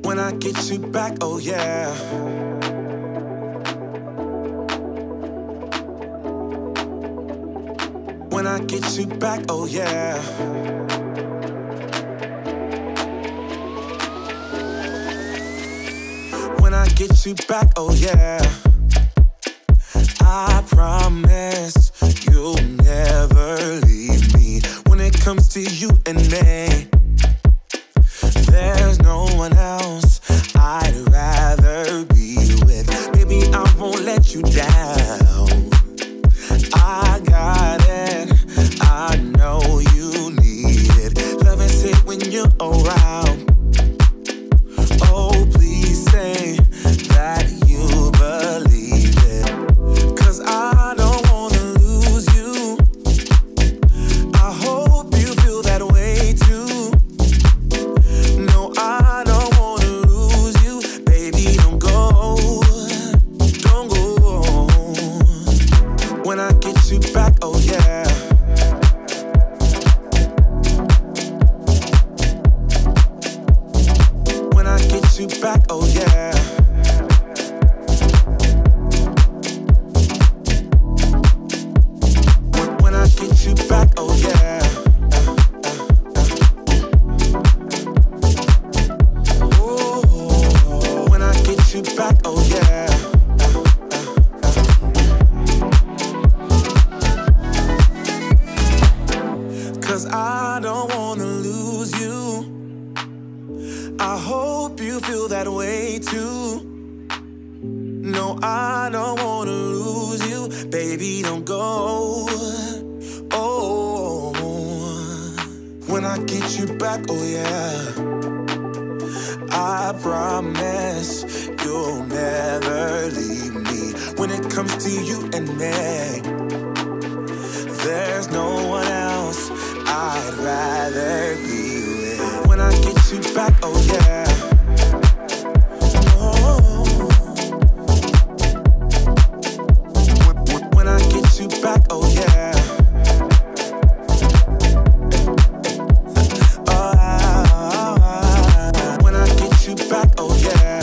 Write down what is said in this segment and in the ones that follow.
When I get you back, oh yeah. When I get you back, oh yeah. When I get you back, oh yeah. I promise you'll never leave me. When it comes to you and me, there's no one else I'd rather be with. Baby, I won't let you down. I got it, I know you need it. Love is it when you're around. Oh, please say that you believe it, 'cause I don't wanna lose you. I hope you feel that way too. No, I don't wanna lose you. Baby, don't go. Don't go. When I get you back, oh yeah. When I get you back, oh yeah. When I get you back, oh yeah. Oh, when I get you back, oh yeah. Cause I don't wanna lose you. I hope you feel that way too. No, I don't wanna lose you. Baby, don't go. Oh, when I get you back, oh yeah. I promise you'll never leave me. When it comes to you and me, there's no one else I'd rather be with. When I get you back, oh yeah. Oh. When I get you back, oh yeah. When I get you back, oh yeah.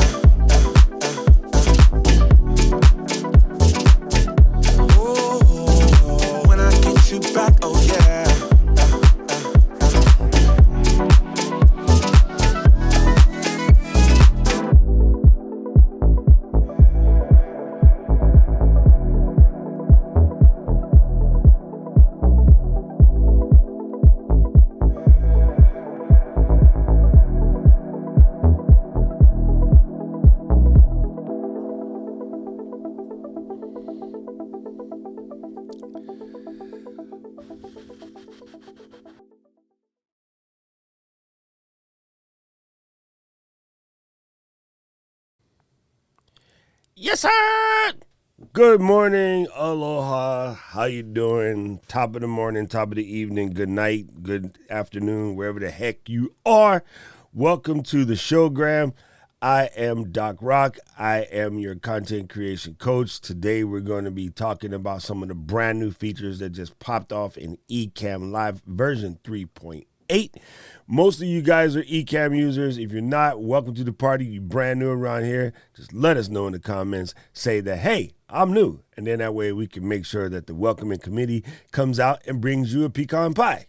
Oh, when I get you back, oh yeah. Yes, sir. Good morning, aloha. How you doing? Top of the morning, top of the evening, good night, good afternoon, wherever the heck you are. Welcome to the showgram. I am Doc Rock. I am your content creation coach. Today we're going to be talking about some of the brand new features that just popped off in Ecamm Live version 3.8. Most of you guys are Ecamm users. If you're not, welcome to the party. You're brand new around here. Just let us know in the comments. Say that, hey, I'm new. And then that way we can make sure that the welcoming committee comes out and brings you a pecan pie.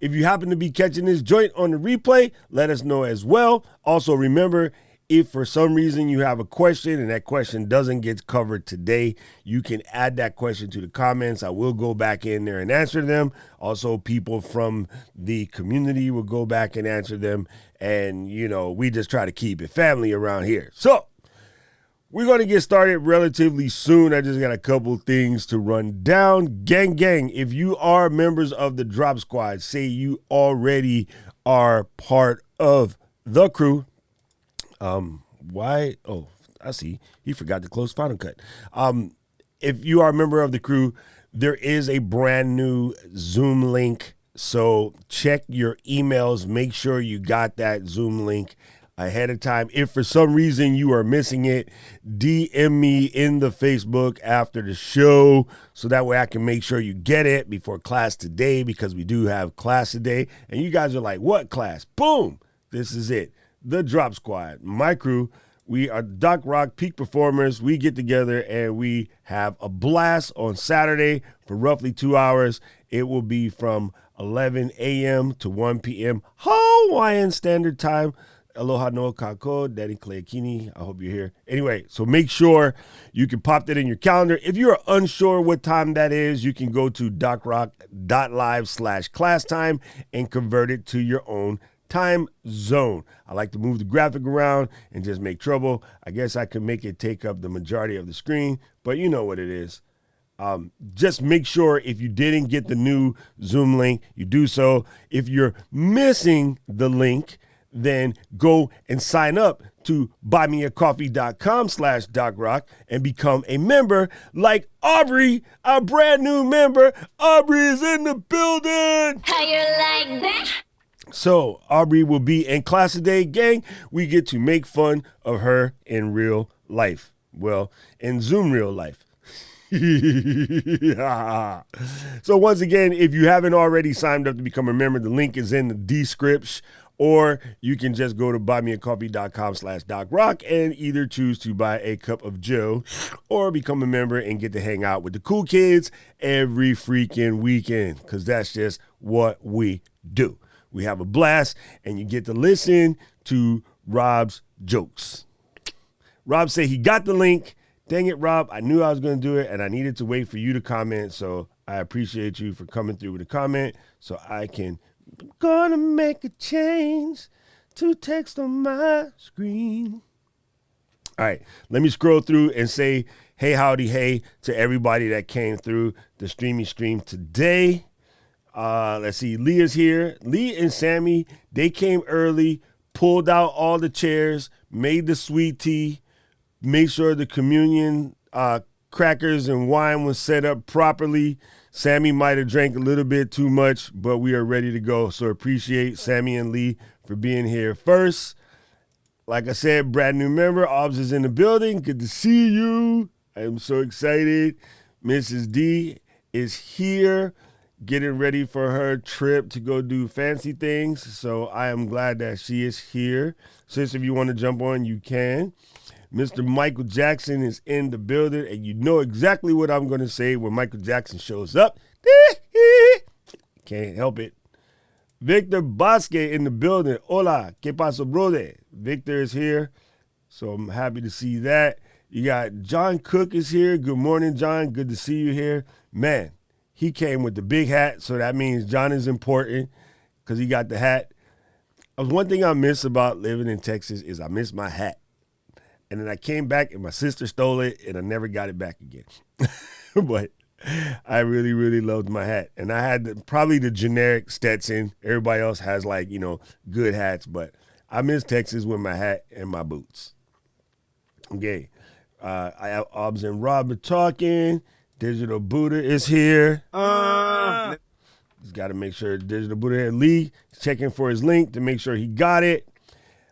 If you happen to be catching this joint on the replay, let us know as well. Also, remember, if for some reason you have a question and that question doesn't get covered today, you can add that question to the comments. I will go back in there and answer them. Also, people from the community will go back and answer them. And, you know, we just try to keep it family around here. So we're going to get started relatively soon. I just got a couple things to run down. Gang, if you are members of the Drop Squad, say you already are part of the crew. Why? Oh, I see. He forgot to close Final Cut. If you are a member of the crew, there is a brand new Zoom link. So check your emails. Make sure you got that Zoom link ahead of time. If for some reason you are missing it, DM me in the Facebook after the show so that way I can make sure you get it before class today, because we do have class today. And you guys are like, what class? Boom. This is it. The Drop Squad. My crew. We are Doc Rock Peak Performers. We get together and we have a blast on Saturday for roughly 2 hours. It will be from 11 a.m. to 1 p.m. Hawaiian Standard Time. Aloha no kako, Daddy Kleakini. I hope you're here. Anyway, so make sure you can pop that in your calendar. If you're unsure what time that is, you can go to docrock.live/class time and convert it to your own time zone. I like to move the graphic around and just make trouble. I guess I could make it take up the majority of the screen, but you know what it is. Just make sure if you didn't get the new Zoom link, you do so. If you're missing the link, then go and sign up to buymeacoffee.com/DocRock and become a member like Aubrey, our brand new member. Aubrey is in the building. How you like that? So Aubrey will be in class today, gang. We get to make fun of her in real life. Well, in Zoom real life. So once again, if you haven't already signed up to become a member, the link is in the description, or you can just go to buymeacoffee.com/DocRock and either choose to buy a cup of Joe or become a member and get to hang out with the cool kids every freaking weekend, because that's just what we do. We have a blast, and you get to listen to Rob's jokes. Rob said he got the link. Dang it, Rob. I knew I was going to do it, and I needed to wait for you to comment, so I appreciate you for coming through with a comment so I can gonna make a change to text on my screen. All right, let me scroll through and say hey, howdy, hey to everybody that came through the stream today. Let's see, Leah's here. Lee and Sammy, they came early, pulled out all the chairs, made the sweet tea, made sure the communion crackers and wine was set up properly. Sammy might have drank a little bit too much, but we are ready to go. So appreciate Sammy and Lee for being here first. Like I said, brand new member, Obbs is in the building. Good to see you. I am so excited. Mrs. D is here, getting ready for her trip to go do fancy things. So I am glad that she is here. Sis, if you want to jump on, you can. Mr. Michael Jackson is in the building, and you know exactly what I'm going to say when Michael Jackson shows up. Can't help it. Victor Bosque in the building. Hola, ¿qué pasó, brother? Victor is here, so I'm happy to see that. You got John Cook is here. Good morning, John. Good to see you here. Man, he came with the big hat, so that means John is important because he got the hat. One thing I miss about living in Texas is I miss my hat. And then I came back and my sister stole it and I never got it back again. But I really, really loved my hat. And I had probably the generic Stetson. Everybody else has good hats, but I miss Texas with my hat and my boots. Okay. I have Obbs and Rob are talking. Digital Buddha is here. Just got to make sure Digital Buddha here. Lee is checking for his link to make sure he got it.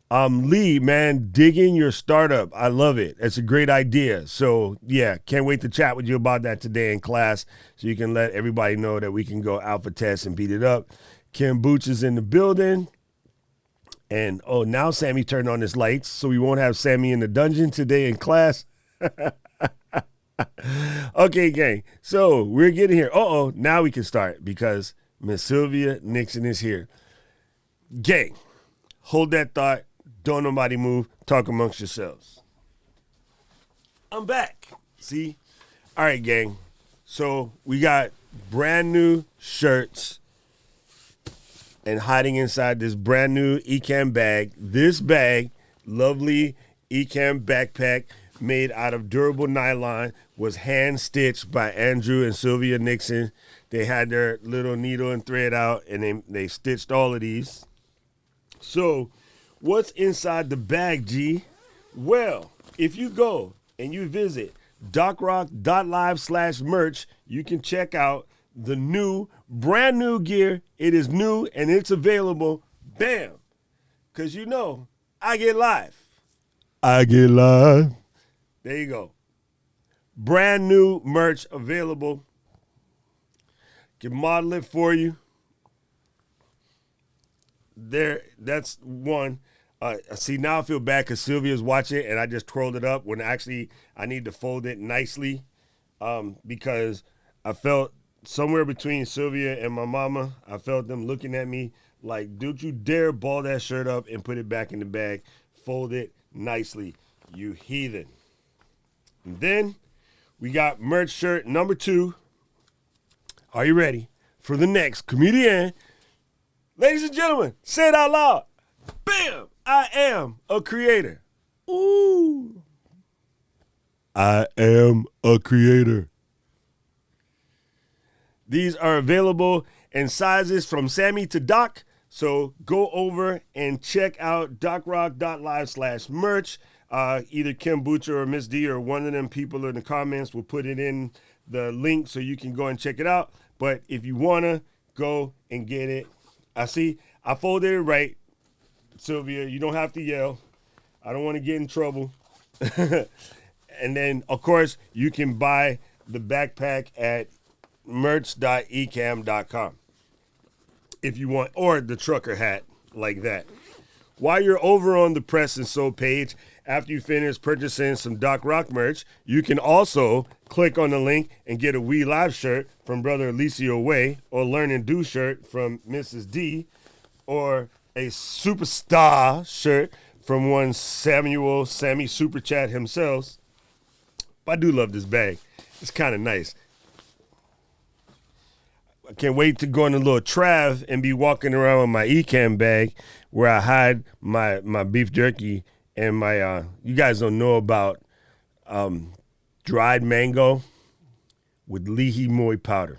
Lee, man, digging your startup. I love it. It's a great idea. So, yeah, can't wait to chat with you about that today in class so you can let everybody know that we can go alpha test and beat it up. Kim Booch is in the building. And, now Sammy turned on his lights, so we won't have Sammy in the dungeon today in class. Okay, gang. So, we're getting here. Now we can start because Miss Sylvia Nixon is here. Gang, hold that thought. Don't nobody move. Talk amongst yourselves. I'm back. See? All right, gang. So we got brand new shirts and hiding inside this brand new Ecamm bag. This bag, lovely Ecamm backpack made out of durable nylon, was hand-stitched by Andrew and Sylvia Nixon. They had their little needle and thread out, and they stitched all of these. So what's inside the bag, G? Well, if you go and you visit docrock.live/merch, you can check out the brand new gear. It is new and it's available. Bam. Because I get live. There you go. Brand new merch available. Can model it for you. That's one. See, now I feel bad because Sylvia's watching it and I just twirled it up when actually I need to fold it nicely because I felt somewhere between Sylvia and my mama, I felt them looking at me like, don't you dare ball that shirt up and put it back in the bag. Fold it nicely, you heathen. And then we got merch shirt number 2. Are you ready for the next comedian? Ladies and gentlemen, say it out loud. Bam! I am a creator. Ooh. I am a creator. These are available in sizes from Sammy to Doc. So go over and check out docrock.live/merch. Either Kim Butcher or Miss D or one of them people in the comments will put it in the link so you can go and check it out. But if you want to go and get it, I folded it right. Sylvia, you don't have to yell. I don't want to get in trouble. And then, of course, you can buy the backpack at merch.ecamm.com if you want, or the trucker hat like that. While you're over on the Press and Sew page, after you finish purchasing some Doc Rock merch, you can also click on the link and get a We Live shirt from Brother Alicio Way, or Learn and Do shirt from Mrs. D, or a Superstar shirt from one Sammy Supercharged himself. I do love this bag. It's kind of nice. I can't wait to go on a little trav and be walking around with my Ecamm bag where I hide my beef jerky and my, you guys don't know about dried mango with lihi moi powder.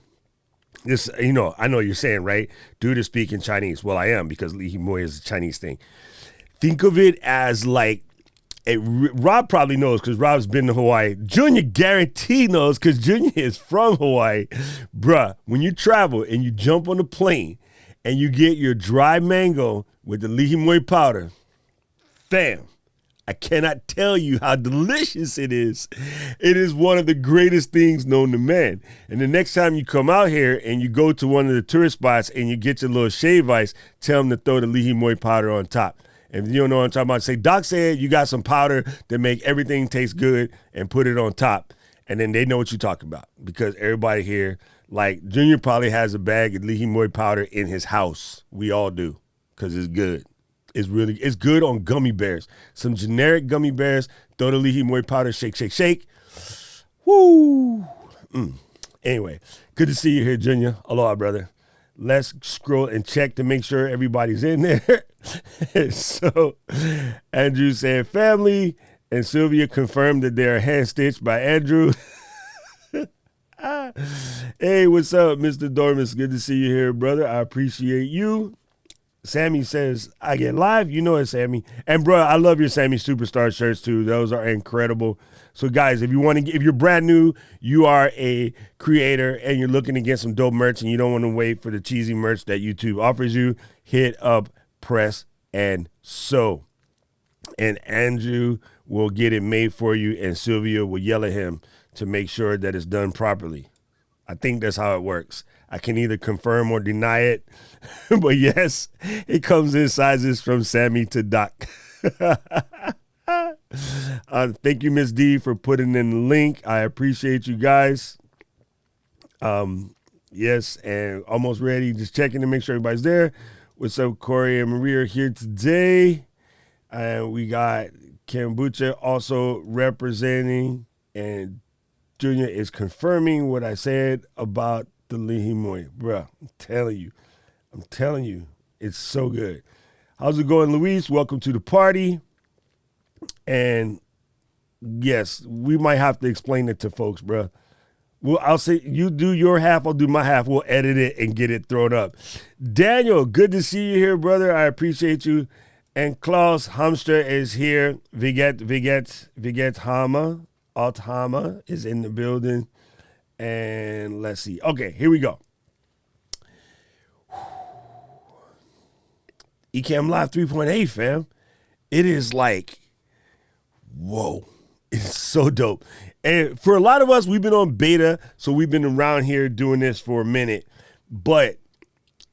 This, I know you're saying, right? Dude is speaking Chinese. Well, I am, because lihi moi is a Chinese thing. Think of it as like, Rob probably knows because Rob's been to Hawaii. Junior guaranteed knows because Junior is from Hawaii. Bruh, when you travel and you jump on a plane and you get your dry mango with the lihi moi powder, fam, I cannot tell you how delicious it is. It is one of the greatest things known to man. And the next time you come out here and you go to one of the tourist spots and you get your little shave ice, tell them to throw the lihi moi powder on top. And if you don't know what I'm talking about, say, Doc said you got some powder that make everything taste good, and put it on top. And then they know what you're talking about, because everybody here, like Junior probably has a bag of lihi moi powder in his house. We all do, because it's good. It's good on gummy bears. Some generic gummy bears, throw the lihi moi powder, shake, shake, shake. Woo! Anyway, good to see you here, Junior. Aloha, brother. Let's scroll and check to make sure everybody's in there. So Andrew said family, and Sylvia confirmed that they are hand stitched by Andrew. Hey, what's up, Mr. Dormus? Good to see you here, brother. I appreciate you. Sammy says, I get live. You know it, Sammy. And bro, I love your Sammy Superstar shirts too. Those are incredible. So guys, if you're brand new, you are a creator and you're looking to get some dope merch and you don't want to wait for the cheesy merch that YouTube offers you, hit up Press and Sew. And Andrew will get it made for you, and Sylvia will yell at him to make sure that it's done properly. I think that's how it works. I can either confirm or deny it, but yes, it comes in sizes from Sammy to Doc. Thank you, Miss D, for putting in the link. I appreciate you guys. Yes, and almost ready. Just checking to make sure everybody's there. What's up, Corey and Maria are here today. And we got Kombucha also representing, and Junior is confirming what I said about the lihi moi. Bruh, I'm telling you, it's so good. How's it going, Luis? Welcome to the party. And yes, we might have to explain it to folks, bruh. Well, I'll say you do your half, I'll do my half. We'll edit it and get it thrown up. Daniel, good to see you here, brother. I appreciate you. And Klaus Hamster is here. Viget Hama. Althama is in the building. And let's see. Okay, here we go. Ecamm Live 3.8, fam. It is like, whoa. It's so dope. And for a lot of us, we've been on beta, so we've been around here doing this for a minute. But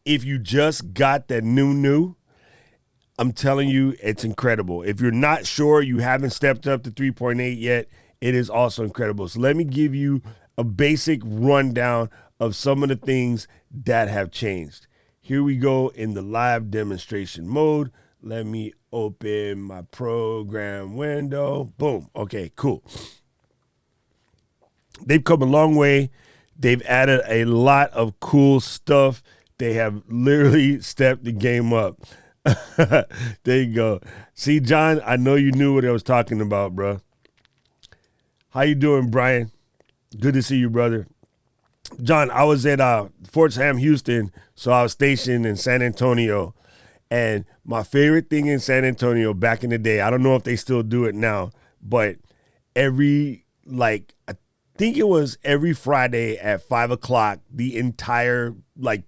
if you just got that new, I'm telling you, it's incredible. If you're not sure, you haven't stepped up to 3.8 yet, it is also incredible. So let me give you a basic rundown of some of the things that have changed. Here we go in the live demonstration mode. Let me open my program window. Boom. Okay, cool. They've come a long way. They've added a lot of cool stuff. They have literally stepped the game up. There you go. See, John, I know you knew what I was talking about, bro. How you doing, Brian? Good to see you, brother. John, I was at Fort Sam, Houston, so I was stationed in San Antonio. And my favorite thing in San Antonio back in the day, I don't know if they still do it now, but I think it was every Friday at 5 o'clock, the entire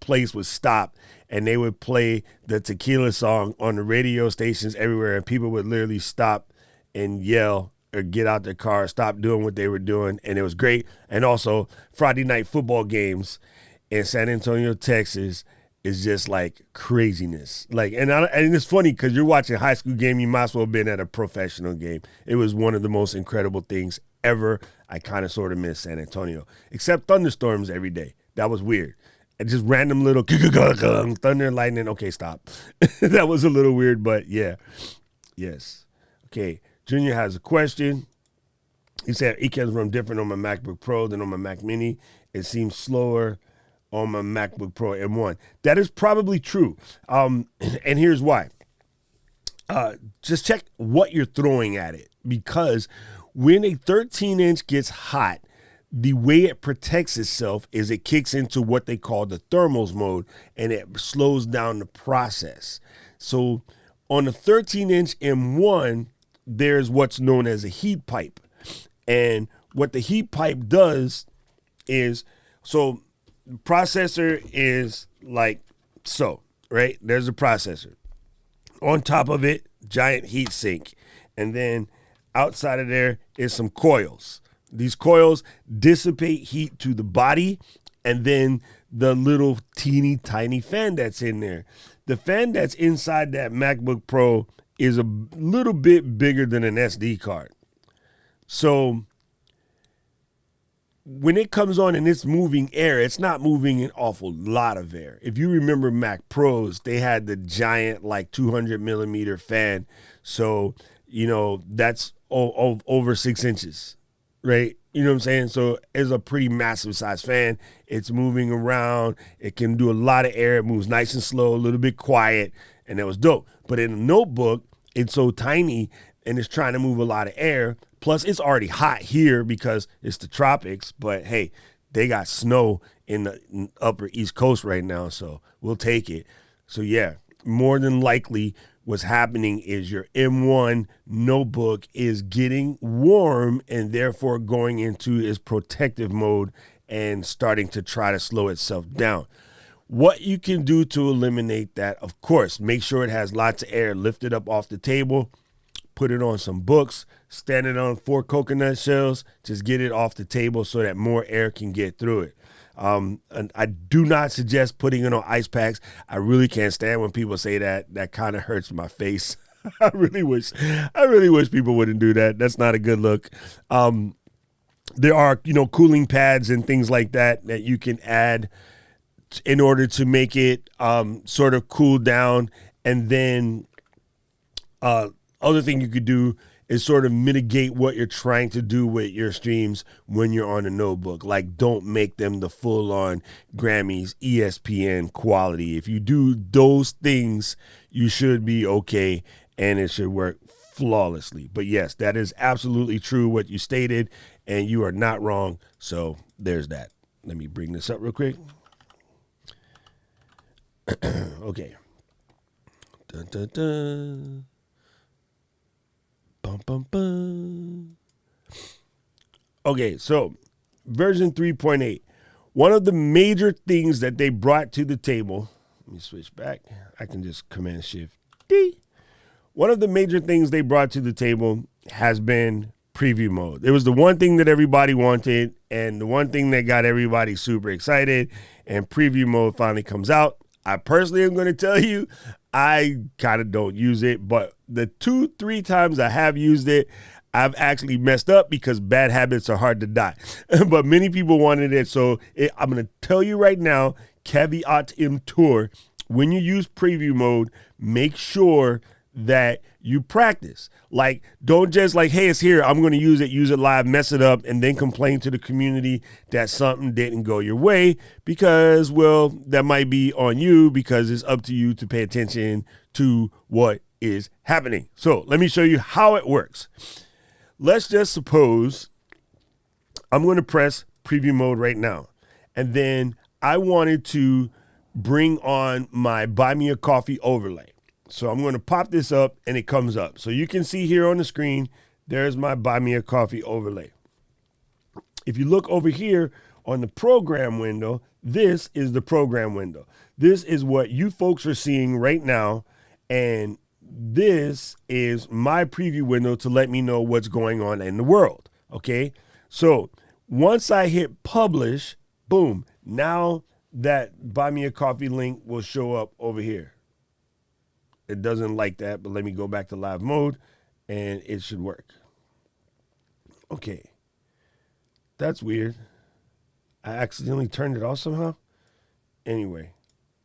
place would stop and they would play the tequila song on the radio stations everywhere. And people would literally stop and yell or get out their car, stop doing what they were doing. And it was great. And also Friday night football games in San Antonio, Texas is just craziness. And it's funny because you're watching a high school game. You might as well have been at a professional game. It was one of the most incredible things ever. I kind of sort of miss San Antonio, except thunderstorms every day. That was weird. And just random little thunder and lightning. Okay, stop. That was a little weird, but yeah. Yes. Okay. Junior has a question. He said, Ecamm run different on my MacBook Pro than on my Mac Mini. It seems slower on my MacBook Pro M1. That is probably true. And here's why. Just check what you're throwing at it, because when a 13-inch gets hot, the way it protects itself is it kicks into what they call the thermals mode, and it slows down the process. So on a 13-inch M1, there's what's known as a heat pipe. And what the heat pipe does is, so the processor is so, right? There's a processor. On top of it, giant heat sink. And then outside of there is some coils. These coils dissipate heat to the body, and then the little teeny tiny fan that's in there. The fan that's inside that MacBook Pro is a little bit bigger than an SD card. So when it comes on and it's moving air, it's not moving an awful lot of air. If you remember Mac Pros, they had the giant 200 millimeter fan. So, that's over 6 inches, right? You know what I'm saying? So it's a pretty massive size fan. It's moving around. It can do a lot of air. It moves nice and slow, a little bit quiet, and that was dope. But in a notebook, it's so tiny and it's trying to move a lot of air. Plus, it's already hot here because it's the tropics. But hey, they got snow in the upper East Coast right now, so we'll take it. So yeah, more than likely what's happening is your M1 notebook is getting warm and therefore going into its protective mode and starting to try to slow itself down. What you can do to eliminate that, of course, make sure it has lots of air. Lift it up off the table, put it on some books, stand it on 4 coconut shells, just get it off the table so that more air can get through it. And I do not suggest putting it on ice packs. I really can't stand when people say that. That kind of hurts my face. I really wish people wouldn't do that. That's not a good look. There are, cooling pads and things like that you can add in order to make it sort of cool down. And then other thing you could do is sort of mitigate what you're trying to do with your streams when you're on a notebook. Don't make them the full-on Grammys, ESPN quality. If you do those things, you should be okay, and it should work flawlessly. But yes, that is absolutely true what you stated, and you are not wrong. So there's that. Let me bring this up real quick. Okay. Dun, dun, dun. Bum, bum, bum. Okay, so version 3.8. One of the major things that they brought to the table, let me switch back. I can just Command Shift D. One of the major things they brought to the table has been preview mode. It was the one thing that everybody wanted and the one thing that got everybody super excited, and preview mode finally comes out. I personally am going to tell you, I kind of don't use it, but the 2-3 times I have used it, I've actually messed up because bad habits are hard to die. But many people wanted it. So I'm going to tell you right now, caveat emptor, when you use preview mode, make sure that you practice. Like, don't just like, hey, it's here, I'm going to use it live, mess it up, and then complain to the community that something didn't go your way because, well, that might be on you because it's up to you to pay attention to what is happening. So let me show you how it works. Let's just suppose I'm going to press preview mode right now, and then I wanted to bring on my Buy Me a Coffee overlay. So I'm going to pop this up and it comes up. So you can see here on the screen, there's my Buy Me a Coffee overlay. If you look over here on the program window, this is the program window. This is what you folks are seeing right now. And this is my preview window to let me know what's going on in the world. Okay. So once I hit publish, boom, now that Buy Me a Coffee link will show up over here. It doesn't like that, but let me go back to live mode and it should work. Okay. That's weird. I accidentally turned it off somehow. Anyway.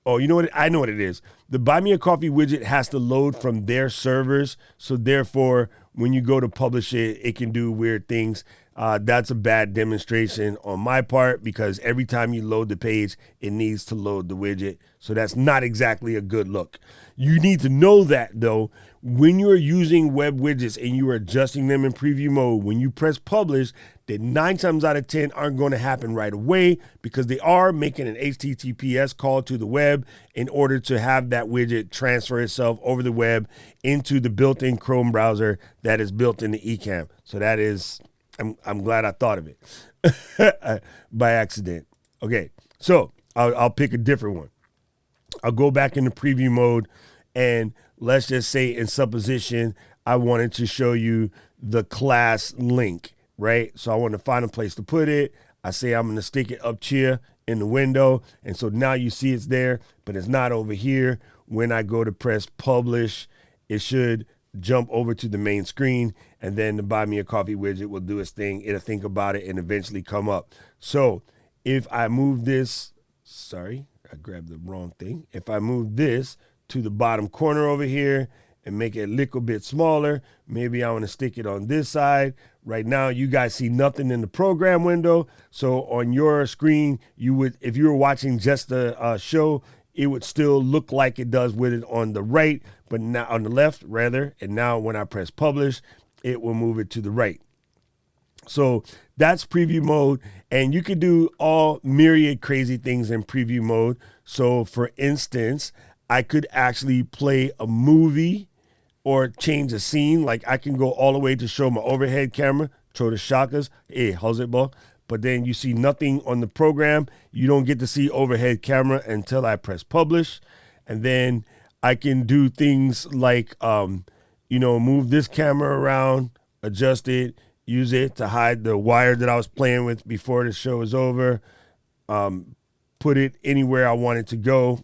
Oh, you know what? I know what it is. The Buy Me a Coffee widget has to load from their servers. So therefore, when you go to publish it, it can do weird things. That's a bad demonstration on my part because every time you load the page, it needs to load the widget. So that's not exactly a good look. You need to know that, though, when you're using web widgets and you are adjusting them in preview mode, when you press publish, that 9 times out of 10 aren't going to happen right away because they are making an HTTPS call to the web in order to have that widget transfer itself over the web into the built-in Chrome browser that is built in the Ecamm. So that is, I'm glad I thought of it by accident. Okay, so I'll pick a different one. I'll go back into preview mode and let's just say in supposition, I wanted to show you the class link, right? So I want to find a place to put it. I say I'm going to stick it up here in the window. And so now you see it's there, but it's not over here. When I go to press publish, it should jump over to the main screen and then the Buy Me a Coffee widget will do its thing. It'll think about it and eventually come up. So if I move this, sorry, I grabbed the wrong thing. If I move this to the bottom corner over here and make it a little bit smaller, maybe I want to stick it on this side. Right now, you guys see nothing in the program window. So on your screen, you would, if you were watching just the show, it would still look like it does with it on the right, but now on the left rather. And now when I press publish, it will move it to the right. So that's preview mode, and you can do all myriad crazy things in preview mode. So for instance, I could actually play a movie or change a scene. Like I can go all the way to show my overhead camera, show the shakas. Hey, how's it, bro? But then you see nothing on the program. You don't get to see overhead camera until I press publish. And then I can do things like, move this camera around, adjust it, use it to hide the wire that I was playing with before the show is over. Put it anywhere I want it to go.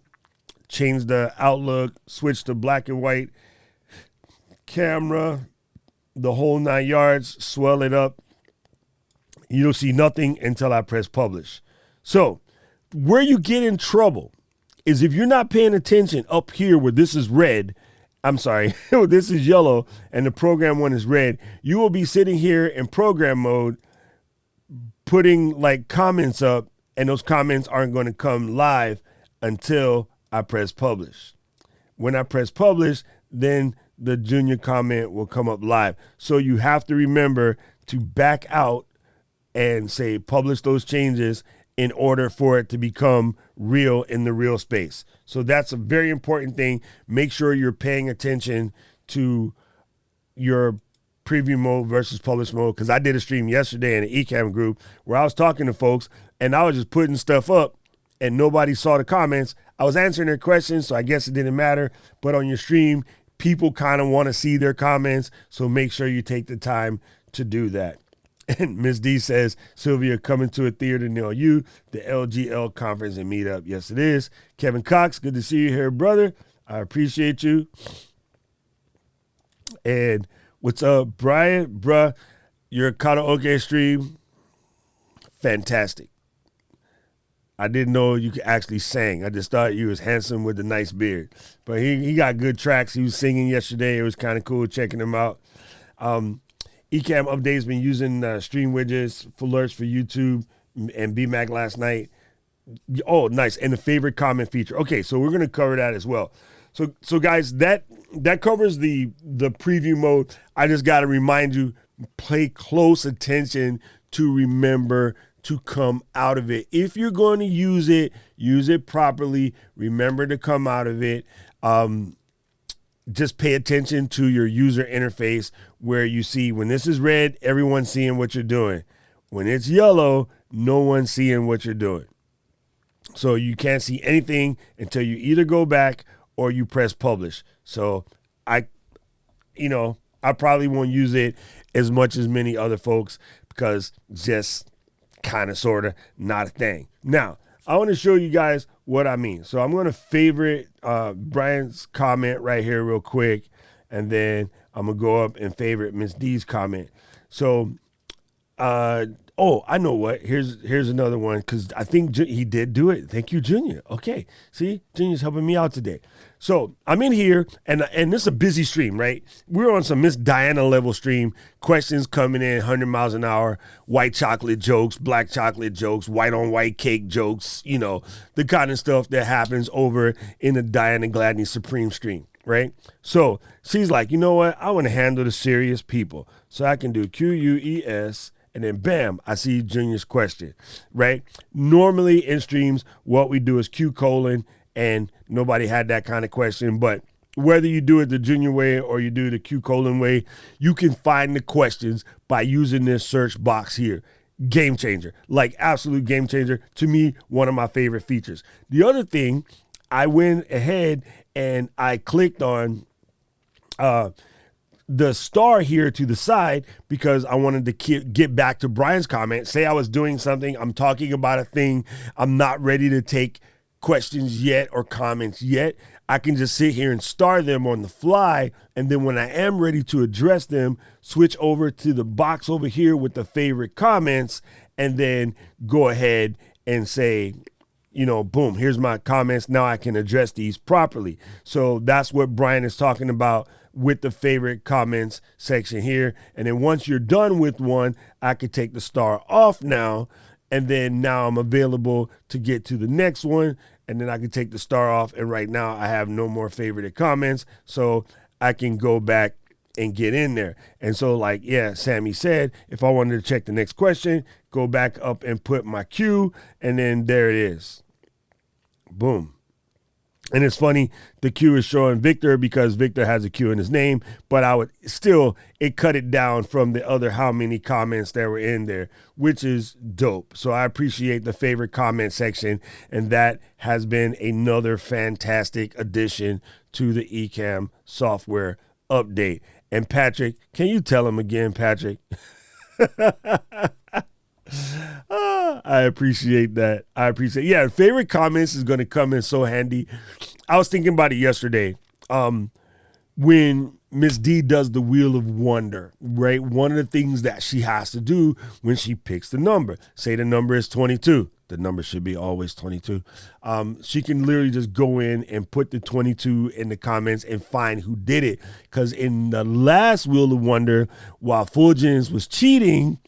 Change the outlook, switch to black and white camera, the whole 9 yards, swell it up. You'll see nothing until I press publish. So where you get in trouble is if you're not paying attention up here where this is red, this is yellow and the program one is red, you will be sitting here in program mode putting like comments up, and those comments aren't going to come live until I press publish. When I press publish, then the junior comment will come up live. So you have to remember to back out and say publish those changes in order for it to become real in the real space. So that's a very important thing. Make sure you're paying attention to your preview mode versus publish mode, because I did a stream yesterday in the Ecamm group where I was talking to folks and I was just putting stuff up and nobody saw the comments. I was answering their questions, so I guess it didn't matter. But on your stream, people kind of want to see their comments, so make sure you take the time to do that. And Ms. D says, Sylvia, coming to a theater near you, the LGL conference and meetup. Yes, it is. Kevin Cox, good to see you here, brother. I appreciate you. And what's up, Brian? Bruh, your karaoke stream, fantastic. I didn't know you could actually sing. I just thought you was handsome with a nice beard. But he got good tracks. He was singing yesterday. It was kind of cool checking him out. Ecamm Update's been using stream widgets for alerts for YouTube and BMAC last night. Oh, nice. And the favorite comment feature. Okay, so we're going to cover that as well. So guys, that covers the preview mode. I just got to remind you, pay close attention to remember to come out of it. If you're going to use it properly. Remember to come out of it. Just pay attention to your user interface where you see when this is red, everyone's seeing what you're doing. When it's yellow, no one's seeing what you're doing. So you can't see anything until you either go back or you press publish. So I probably won't use it as much as many other folks because just kind of, sort of not a thing. Now, I want to show you guys what I mean. So I'm going to favorite Brian's comment right here real quick. And then I'm going to go up and favorite Miss D's comment. So, I know what. Here's another one because I think he did do it. Thank you, Junior. Okay. See, Junior's helping me out today. So I'm in here, and this is a busy stream, right? We're on some Miss Diana level stream. Questions coming in 100 miles an hour, white chocolate jokes, black chocolate jokes, white on white cake jokes, the kind of stuff that happens over in the Diana Gladney Supreme stream, right? So she's like, you know what? I want to handle the serious people. So I can do QUES. And then bam, I see Junior's question, right? Normally in streams, what we do is Q:, and nobody had that kind of question. But whether you do it the Junior way or you do the Q: way, you can find the questions by using this search box here. Game changer, like absolute game changer. To me, one of my favorite features. The other thing, I went ahead and I clicked on the star here to the side because I wanted to get back to Brian's comment. Say I was doing something, I'm talking about a thing, I'm not ready to take questions yet or comments yet. I can just sit here and star them on the fly, and then when I am ready to address them, switch over to the box over here with the favorite comments, and then go ahead and say, boom, here's my comments. Now I can address these properly. So that's what Brian is talking about with the favorite comments section here. And then once you're done with one, I could take the star off now. And then now I'm available to get to the next one. And then I can take the star off. And right now I have no more favorited comments. So I can go back and get in there. And so like, yeah, Sammy said, if I wanted to check the next question, go back up and put my Q. And then there it is. Boom. And it's funny, the Q is showing Victor because Victor has a Q in his name, but it cut it down from the other how many comments that were in there, which is dope. So I appreciate the favorite comment section, and that has been another fantastic addition to the Ecamm software update. And Patrick, can you tell him again, Patrick? I appreciate that. Yeah, favorite comments is going to come in so handy. I was thinking about it yesterday. When Miss D does the Wheel of Wonder, right? One of the things that she has to do when she picks the number, say the number is 22. The number should be always 22. She can literally just go in and put the 22 in the comments and find who did it. Because in the last Wheel of Wonder, while Fulgens was cheating,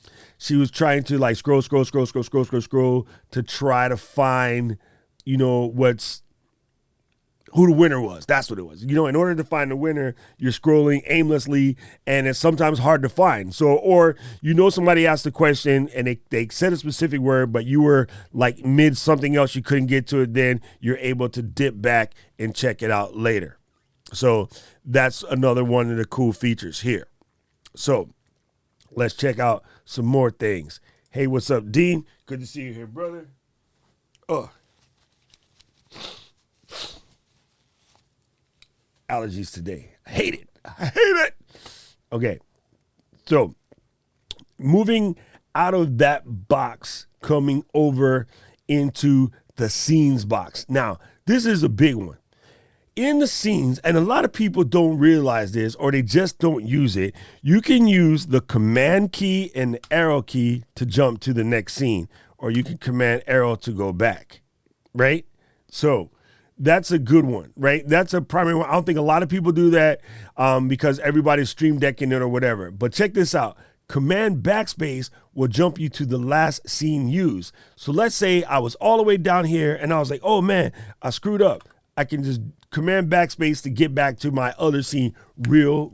she was trying to like scroll to try to find, who the winner was. That's what it was. In order to find the winner, you're scrolling aimlessly and it's sometimes hard to find. So, or, somebody asked a question and they said a specific word, but you were like mid something else, you couldn't get to it. Then you're able to dip back and check it out later. So that's another one of the cool features here. So let's check out some more things. Hey, what's up, Dean? Good to see you here, brother. Allergies today. I hate it. Okay. So moving out of that box, coming over into the scenes box. Now, this is a big one. in the scenes, and a lot of people don't realize this or they just don't use it, you can use the command key and the arrow key to jump to the next scene, or you can command arrow to go back, right? So that's a good one, right? That's a primary one. I don't think a lot of people do that because everybody's stream decking it or whatever. But check this out. Command backspace will jump you to the last scene used. So let's say I was all the way down here and I was like, oh man, I screwed up. I can just command backspace to get back to my other scene real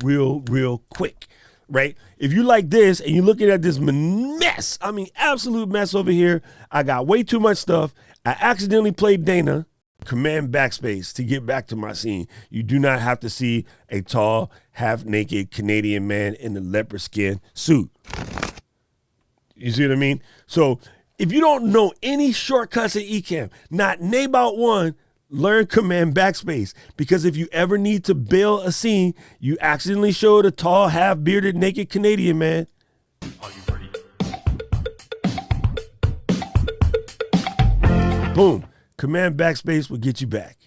quick, right? If you like this and you're looking at this mess, I mean, absolute mess over here. I got way too much stuff. I accidentally played Dana. Command backspace to get back to my scene. You do not have to see a tall, half-naked Canadian man in a leopard skin suit. You see what I mean? So if you don't know any shortcuts in Ecamm, not name about one, learn command backspace. Because if you ever need to bail a scene, you accidentally showed a tall, half-bearded, naked Canadian man. Are you ready? Boom. Command backspace will get you back.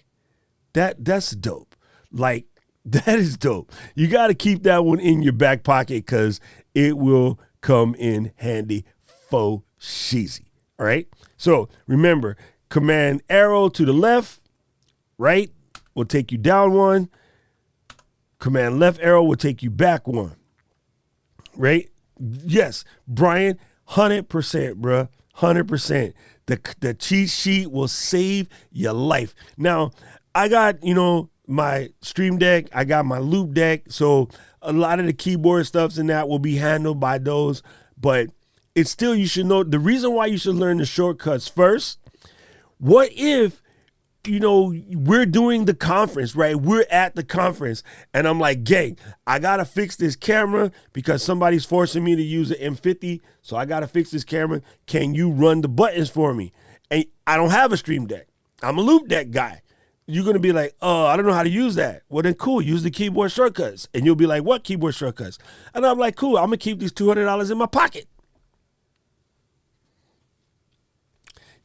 That's dope. Like, that is dope. You got to keep that one in your back pocket because it will come in handy for sheezy. All right. So remember, command arrow to the left, right, will take you down one. Command left arrow will take you back one. Right? Yes, Brian, 100%, bruh. 100%. The cheat sheet will save your life. Now, I got, my stream deck. I got my loop deck. So a lot of the keyboard stuffs in that will be handled by those. But it's still, you should know, the reason why you should learn the shortcuts first. What if, we're doing the conference, right? We're at the conference and I'm like, gang, I got to fix this camera because somebody's forcing me to use an M50. So I got to fix this camera. Can you run the buttons for me? And I don't have a stream deck. I'm a loop deck guy. You're going to be like, oh, I don't know how to use that. Well, then cool. Use the keyboard shortcuts. And you'll be like, what keyboard shortcuts? And I'm like, cool. I'm going to keep these $200 in my pocket.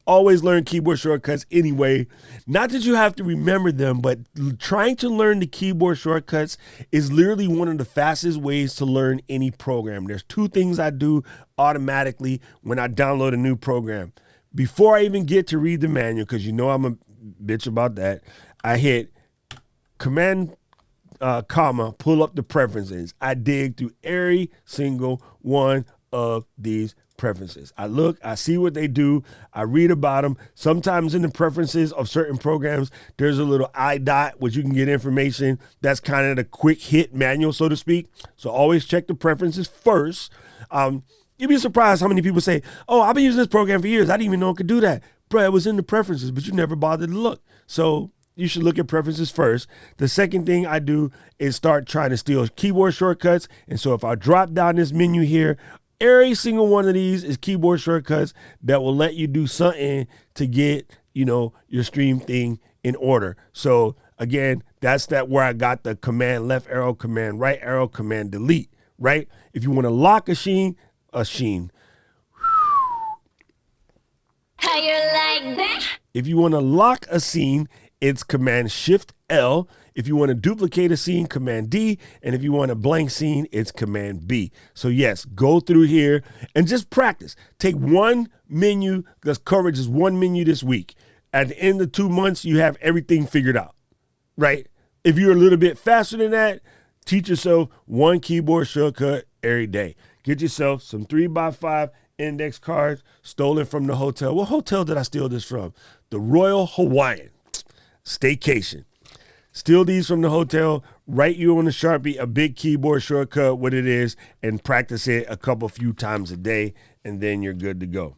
Always learn keyboard shortcuts anyway. Not that you have to remember them, but trying to learn the keyboard shortcuts is literally one of the fastest ways to learn any program. There's two things I do automatically when I download a new program. Before I even get to read the manual, because I'm a bitch about that, I hit command, comma, pull up the preferences. I dig through every single one of these preferences. I look, I see what they do. I read about them. Sometimes in the preferences of certain programs, there's a little I dot, which you can get information. That's kind of the quick hit manual, so to speak. So always check the preferences first. You'd be surprised how many people say, oh, I've been using this program for years. I didn't even know it could do that. Bro, it was in the preferences, but you never bothered to look. So you should look at preferences first. The second thing I do is start trying to steal keyboard shortcuts. And so if I drop down this menu here, every single one of these is keyboard shortcuts that will let you do something to get, your stream thing in order. So again, that's where I got the command left arrow, command right arrow, command delete, right? If you want to lock a scene. How you like that? If you want to lock a scene, it's command shift L. If you want to duplicate a scene, command D. And if you want a blank scene, it's command B. So yes, go through here and just practice. Take one menu, because coverage is one menu this week. At the end of 2 months, you have everything figured out, right? If you're a little bit faster than that, teach yourself one keyboard shortcut every day. Get yourself some 3x5 index cards stolen from the hotel. What hotel did I steal this from? The Royal Hawaiian Staycation. Steal these from the hotel, write you on the Sharpie a big keyboard shortcut, what it is, and practice it a few times a day, and then you're good to go.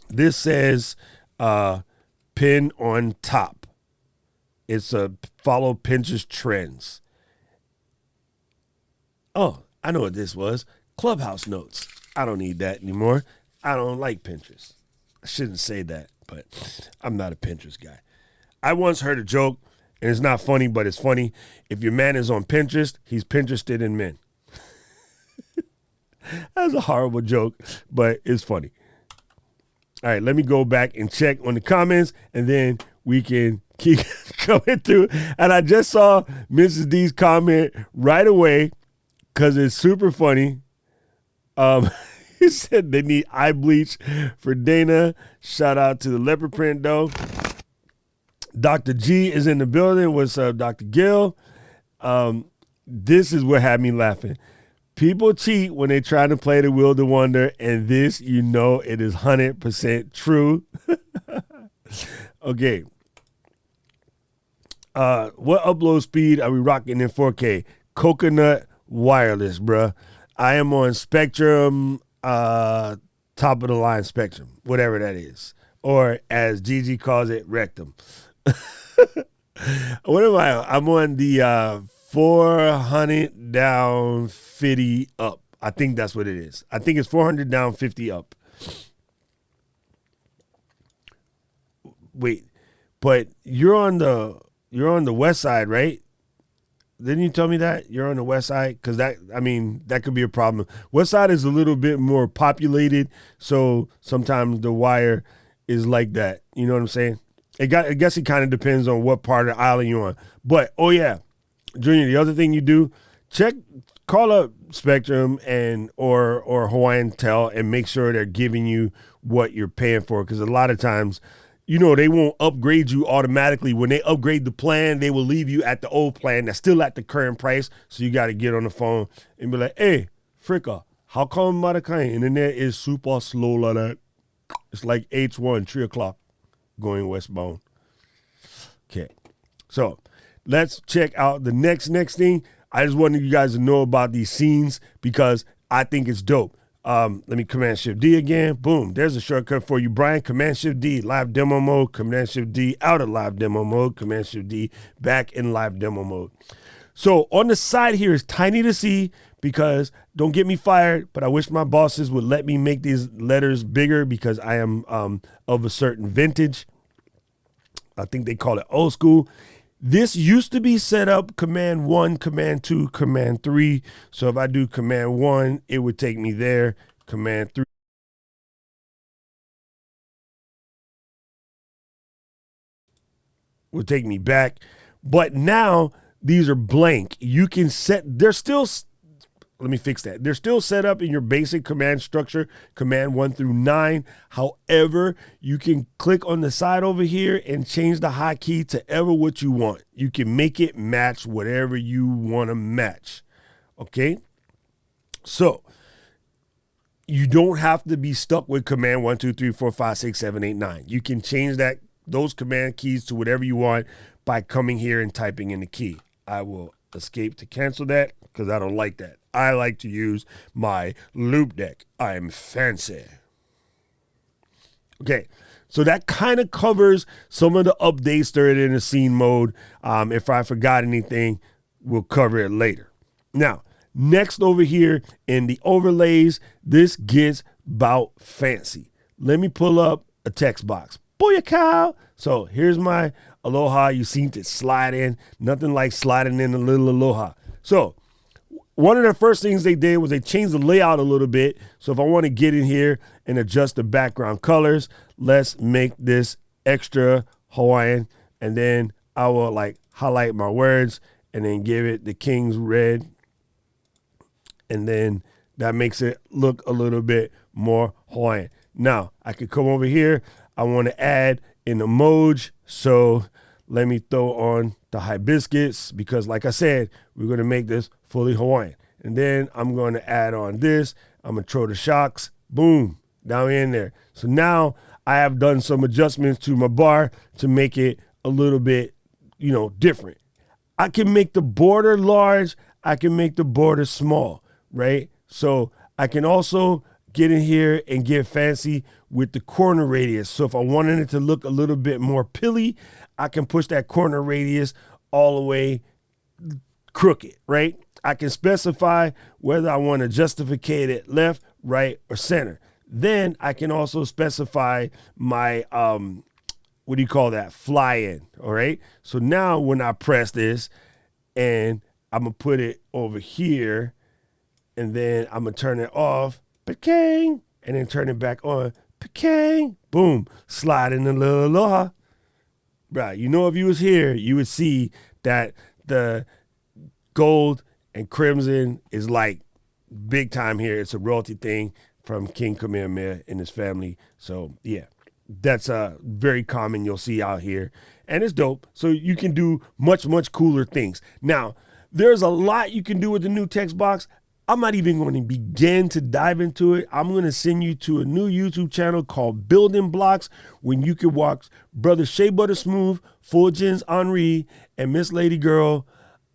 This says pin on top. It's a follow Pinterest trends. Oh, I know what this was. Clubhouse notes. I don't need that anymore. I don't like Pinterest. I shouldn't say that, but I'm not a Pinterest guy. I once heard a joke, and it's not funny, but it's funny. If your man is on Pinterest, he's Pinterested in men. That's a horrible joke, but it's funny. All right, let me go back and check on the comments, and then we can keep coming through. And I just saw Mrs. D's comment right away because it's super funny. He said they need eye bleach for Dana. Shout out to the leopard print though. Dr. G is in the building. What's up, Dr. Gill? This is what had me laughing. People cheat when they try to play the Wheel of Wonder, and this, you know, it is 100% true. Okay. What upload speed are we rocking in 4K? Coconut wireless, bruh. I am on Spectrum, top of the line Spectrum, whatever that is. Or as Gigi calls it, Rectum. What am I? I'm on the 400 down, 50 up. I think that's what it is. I think it's 400 down, 50 up. Wait, but you're on the west side, right? Didn't you tell me that you're on the west side? Because that could be a problem. West side is a little bit more populated, so sometimes the wire is like that. You know what I'm saying? I guess it kind of depends on what part of the island you're on. But oh yeah, Junior, the other thing you do, call up Spectrum or Hawaiian Tel and make sure they're giving you what you're paying for. Because a lot of times, you know, they won't upgrade you automatically. When they upgrade the plan, they will leave you at the old plan that's still at the current price. So you got to get on the phone and be like, hey, Fricka, how come Maracay internet is super slow like that? It's like H1, 3 o'clock going westbound. Okay. So let's check out the next thing. I just wanted you guys to know about these scenes because I think it's dope. Let me Command Shift D again. Boom. There's a shortcut for you, Brian. Command Shift D, live demo mode. Command Shift D, out of live demo mode. Command Shift D, back in live demo mode. So on the side here is tiny to see because don't get me fired, but I wish my bosses would let me make these letters bigger because I am of a certain vintage. I think they call it old school. This used to be set up Command 1, Command 2, Command 3. So if I do Command 1, it would take me there. Command 3 would take me back. But now these are blank. You can they're still, let me fix that. They're still set up in your basic command structure, Command 1 through 9. However, you can click on the side over here and change the hotkey to ever what you want. You can make it match whatever you want to match. Okay? So, you don't have to be stuck with Command 1, 2, 3, 4, 5, 6, 7, 8, 9. You can change those command keys to whatever you want by coming here and typing in the key. I will escape to cancel that because I don't like that. I like to use my loop deck. I'm fancy. Okay, so that kind of covers some of the updates that are in the scene mode. If I forgot anything, we'll cover it later. Now, next over here in the overlays, this gets about fancy. Let me pull up a text box. Booyah! So here's my aloha. You seem to slide in. Nothing like sliding in a little aloha. So one of the first things they did was they changed the layout a little bit. So if I want to get in here and adjust the background colors, let's make this extra Hawaiian. And then I will like highlight my words and then give it the King's red. And then that makes it look a little bit more Hawaiian. Now I could come over here. I want to add an emoji. So let me throw on the hibiscus because like I said, we're going to make this fully Hawaiian. And then I'm going to add on this. I'm going to throw the shocks. Boom. Down in there. So now I have done some adjustments to my bar to make it a little bit, different. I can make the border large. I can make the border small, right? So I can also get in here and get fancy with the corner radius. So if I wanted it to look a little bit more pilly, I can push that corner radius all the way crooked, right? I can specify whether I want to justify it left, right, or center. Then I can also specify my, fly in, all right? So now when I press this and I'm going to put it over here and then I'm going to turn it off, pa-kang, and then turn it back on, pa-kang, boom, slide in the little aloha. Right. You know, if you was here, you would see that the gold and crimson is like big time here. It's a royalty thing from King Kamehameha and his family. So yeah, that's very common you'll see out here. And it's dope. So you can do much, much cooler things. Now, there's a lot you can do with the new text box. I'm not even going to begin to dive into it. I'm going to send you to a new YouTube channel called Building Blocks, when you can watch Brother Shea Butter Smooth, Fulgens Henri, and Miss Lady Girl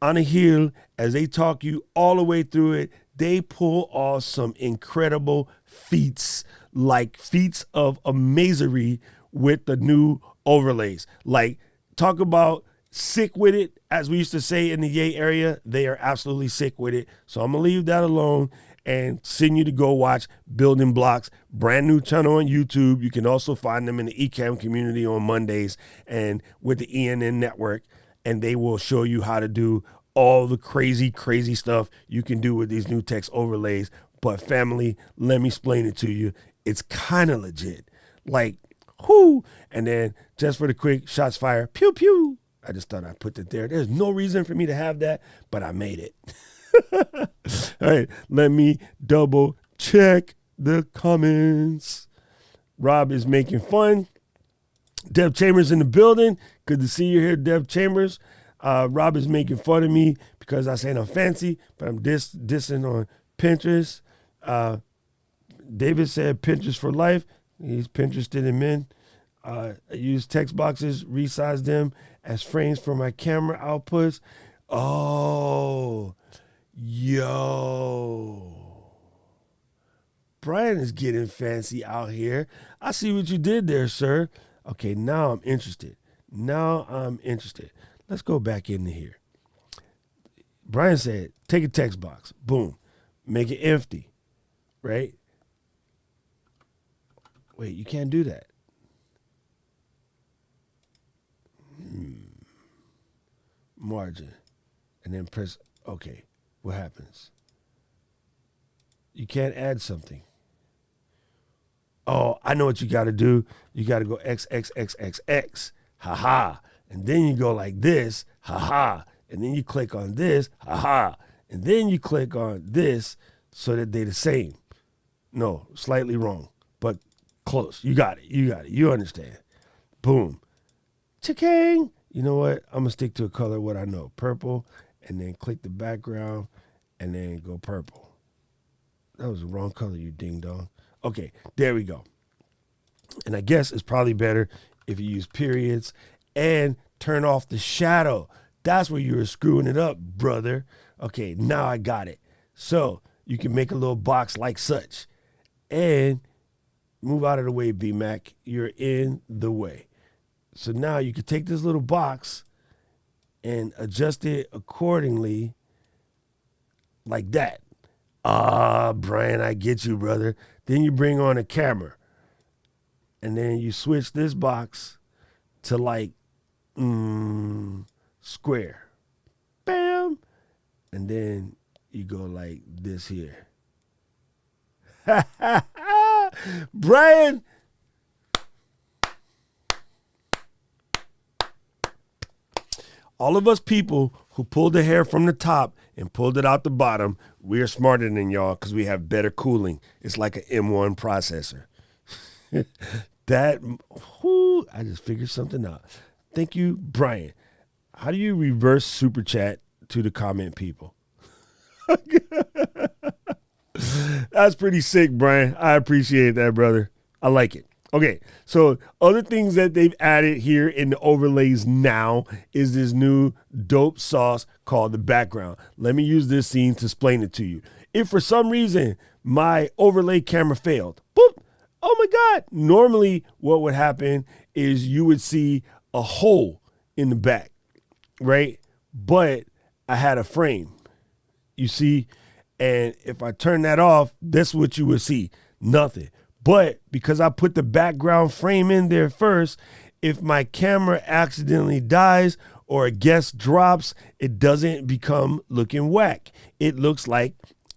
Anna Hill as they talk you all the way through it. They pull off some incredible feats, like feats of amazery with the new overlays. Like, talk about sick with it, as we used to say in the Yay area. They are absolutely sick with it. So I'm going to leave that alone and send you to go watch Building Blocks, brand new channel on YouTube. You can also find them in the Ecamm community on Mondays and with the ENN network, and they will show you how to do all the crazy, crazy stuff you can do with these new text overlays. But family, let me explain it to you. It's kind of legit. Like, whoo. And then just for the quick shots fired, pew, pew. I just thought I'd put it there. There's no reason for me to have that, but I made it. All right, let me double check the comments. Rob is making fun. Deb Chambers in the building. Good to see you here, Deb Chambers. Rob is making fun of me because I say I'm fancy, but I'm dissing on Pinterest. David said Pinterest for life. He's Pinterested in men. I use text boxes, resize them as frames for my camera outputs. Oh, yo. Brian is getting fancy out here. I see what you did there, sir. Okay, now I'm interested. Let's go back into here. Brian said, take a text box. Boom. Make it empty, right? Wait, you can't do that. Margin. And then press, okay. What happens? You can't add something. Oh, I know what you got to do. You got to go X, X, X, X, X. Ha-ha. And then you go like this. Ha-ha. And then you click on this. Ha-ha. And then you click on this so that they're the same. No, slightly wrong, but close. You got it. You understand. Boom. Cha-kang. You know what? I'm going to stick to a color what I know. Purple. And then click the background. And then go purple. That was the wrong color, you ding-dong. Okay, there we go. And I guess it's probably better if you use periods and turn off the shadow. That's where you were screwing it up, brother. Okay, now I got it. So you can make a little box like such. And move out of the way, B-Mac. You're in the way. So now you can take this little box and adjust it accordingly like that. Brian, I get you, brother. Then you bring on a camera. And then you switch this box to like square. Bam. And then you go like this here. Brian. All of us people who pulled the hair from the top and pulled it out the bottom, we're smarter than y'all because we have better cooling. It's like an M1 processor. I just figured something out. Thank you, Brian. How do you reverse super chat to the comment people? That's pretty sick, Brian. I appreciate that, brother. I like it. Okay, so other things that they've added here in the overlays now is this new dope sauce called the background. Let me use this scene to explain it to you. If for some reason my overlay camera failed, boop, oh my God. Normally what would happen is you would see a hole in the back, right? But I had a frame, you see? And if I turn that off, that's what you would see, nothing. But because I put the background frame in there first, if my camera accidentally dies or a guest drops, it doesn't become looking whack. It looks like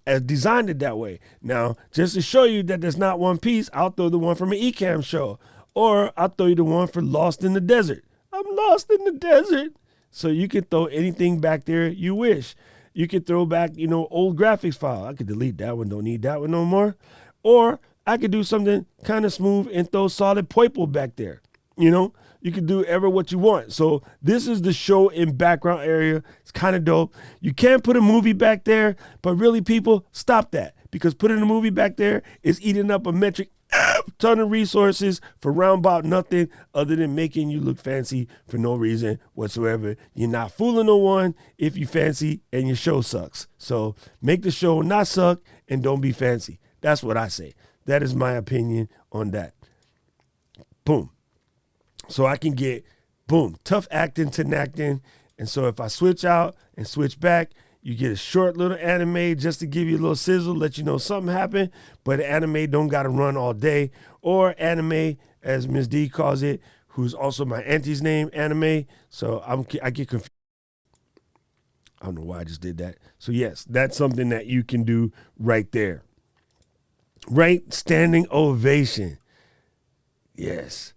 I designed it that way. Now, just to show you that there's not one piece, I'll throw the one from an Ecamm show. Or I'll throw you the one for Lost in the Desert. I'm lost in the desert. So you can throw anything back there you wish. You could throw back, old graphics file. I could delete that one. Don't need that one no more. Or I could do something kind of smooth and throw solid purple back there. You can do ever what you want. So this is the show in background area. It's kind of dope. You can't put a movie back there, but really, people, stop that. Because putting a movie back there is eating up a metric ton of resources for round about nothing other than making you look fancy for no reason whatsoever. You're not fooling no one if you fancy and your show sucks. So make the show not suck and don't be fancy. That's what I say. That is my opinion on that. Boom. So I can get, boom, tough acting to acting. And so if I switch out and switch back, you get a short little anime just to give you a little sizzle, let you know something happened, but the anime don't got to run all day. Or anime, as Ms. D calls it, who's also my auntie's name, anime. So I get confused. I don't know why I just did that. So yes, that's something that you can do right there. Right? Standing ovation. Yes.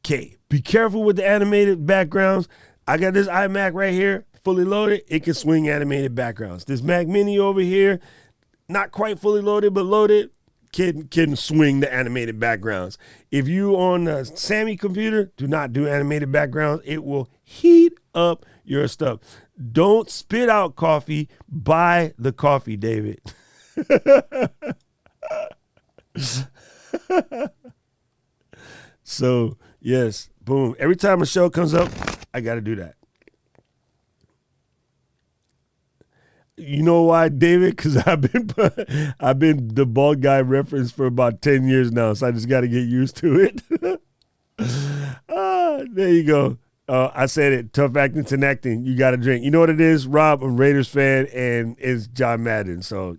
Okay, be careful with the animated backgrounds. I got this iMac right here, fully loaded. It can swing animated backgrounds. This Mac Mini over here, not quite fully loaded, but loaded, can swing the animated backgrounds. If you on a Sammy computer, do not do animated backgrounds. It will heat up your stuff. Don't spit out coffee. Buy the coffee, David. So, yes, boom. Every time a show comes up, I got to do that. You know why, David? Because I've been the bald guy reference for about 10 years now, so I just got to get used to it. There you go. I said it. Tough acting to acting. You got to drink. You know what it is, Rob? I'm a Raiders fan, and it's John Madden. So,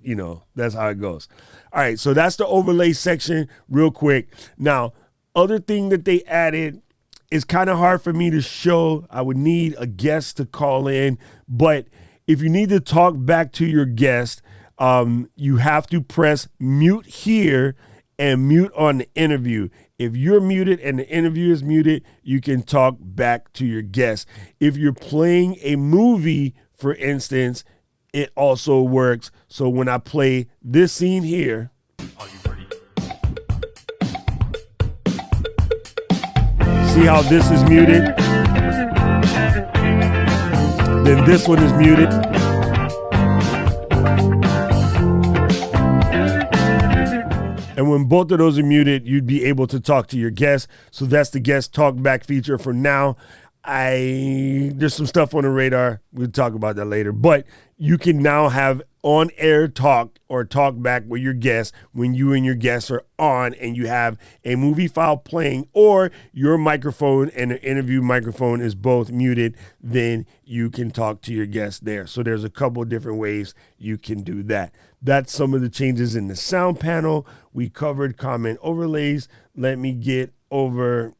that's how it goes. All right, so that's the overlay section real quick. Now, other thing that they added is kind of hard for me to show. I would need a guest to call in, but if you need to talk back to your guest, you have to press mute here and mute on the interview. If you're muted and the interview is muted, you can talk back to your guest. If you're playing a movie, for instance, it also works. So when I play this scene here, are you ready? See how this is muted? Then this one is muted. And when both of those are muted, you'd be able to talk to your guest. So that's the guest talk back feature for now. There's some stuff on the radar. We'll talk about that later. But you can now have on-air talk or talk back with your guests when you and your guests are on and you have a movie file playing, or your microphone and the interview microphone is both muted, then you can talk to your guests there. So there's a couple of different ways you can do that. That's some of the changes in the sound panel. We covered comment overlays. Let me get over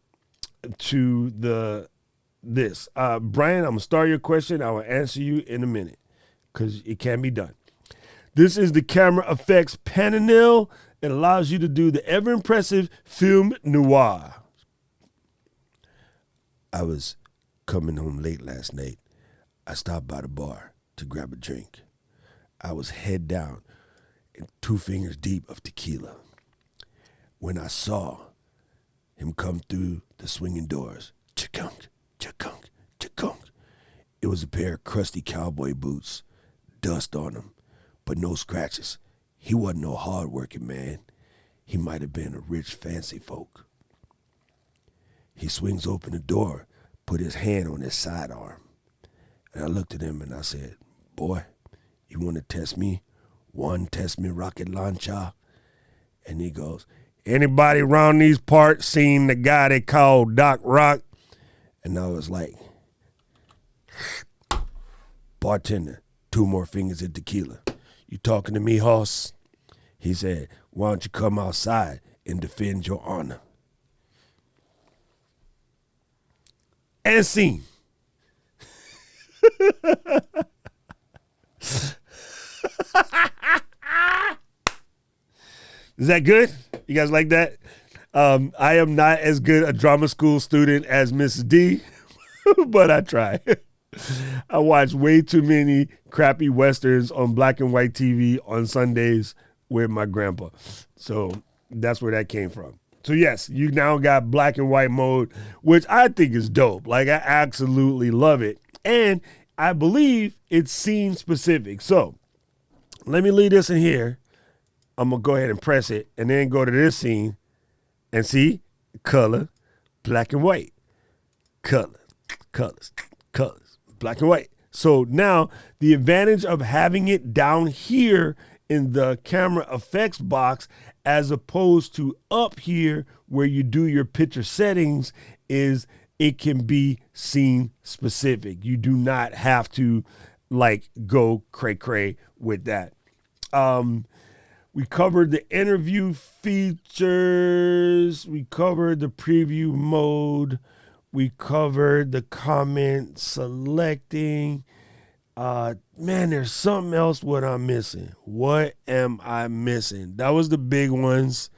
to this. Brian, I'm going to start your question. I will answer you in a minute because it can be done. This is the camera effects panel. It allows you to do the ever impressive film noir. I was coming home late last night. I stopped by the bar to grab a drink. I was head down and 2 fingers deep of tequila when I saw him come through the swinging doors. Chakunk, chakunk, chakunk. It was a pair of crusty cowboy boots, dust on them, but no scratches. He wasn't no hard-working man. He might have been a rich, fancy folk. He swings open the door, put his hand on his sidearm. And I looked at him and I said, boy, you want to test me? Test me rocket launcher? And he goes, anybody around these parts seen the guy they call Doc Rock? And I was like, bartender, 2 more fingers of tequila. You talking to me, hoss? He said, why don't you come outside and defend your honor? And scene. Is that good? You guys like that? I am not as good a drama school student as Mrs. D, but I try. I watch way too many crappy westerns on black and white TV on Sundays with my grandpa. So that's where that came from. So yes, you now got black and white mode, which I think is dope. Like, I absolutely love it. And I believe it's scene specific. So let me leave this in here. I'm going to go ahead and press it and then go to this scene and see color, black and white, color, colors, black and white. So now the advantage of having it down here in the camera effects box as opposed to up here where you do your picture settings is it can be scene specific. You do not have to like go cray with that. We covered the interview features. We covered the preview mode. We covered the comment selecting. Man, there's something else what I'm missing. What am I missing? That was the big ones.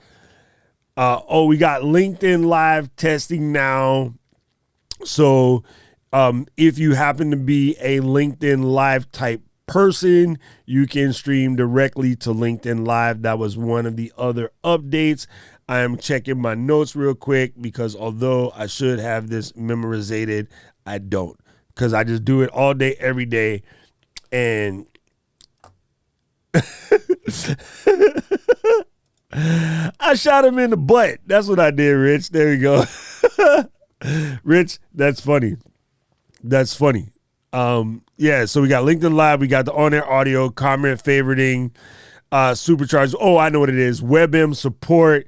We got LinkedIn Live testing now. So if you happen to be a LinkedIn Live type person, you can stream directly to LinkedIn Live. That was one of the other updates. I am checking my notes real quick because although I should have this memorized, I don't, because I just do it all day, every day. And I shot him in the butt. That's what I did, Rich. There you go. Rich, that's funny. That's funny. Yeah, so we got LinkedIn Live. We got the on-air audio, comment favoriting, Supercharged. Oh, I know what it is. WebM support.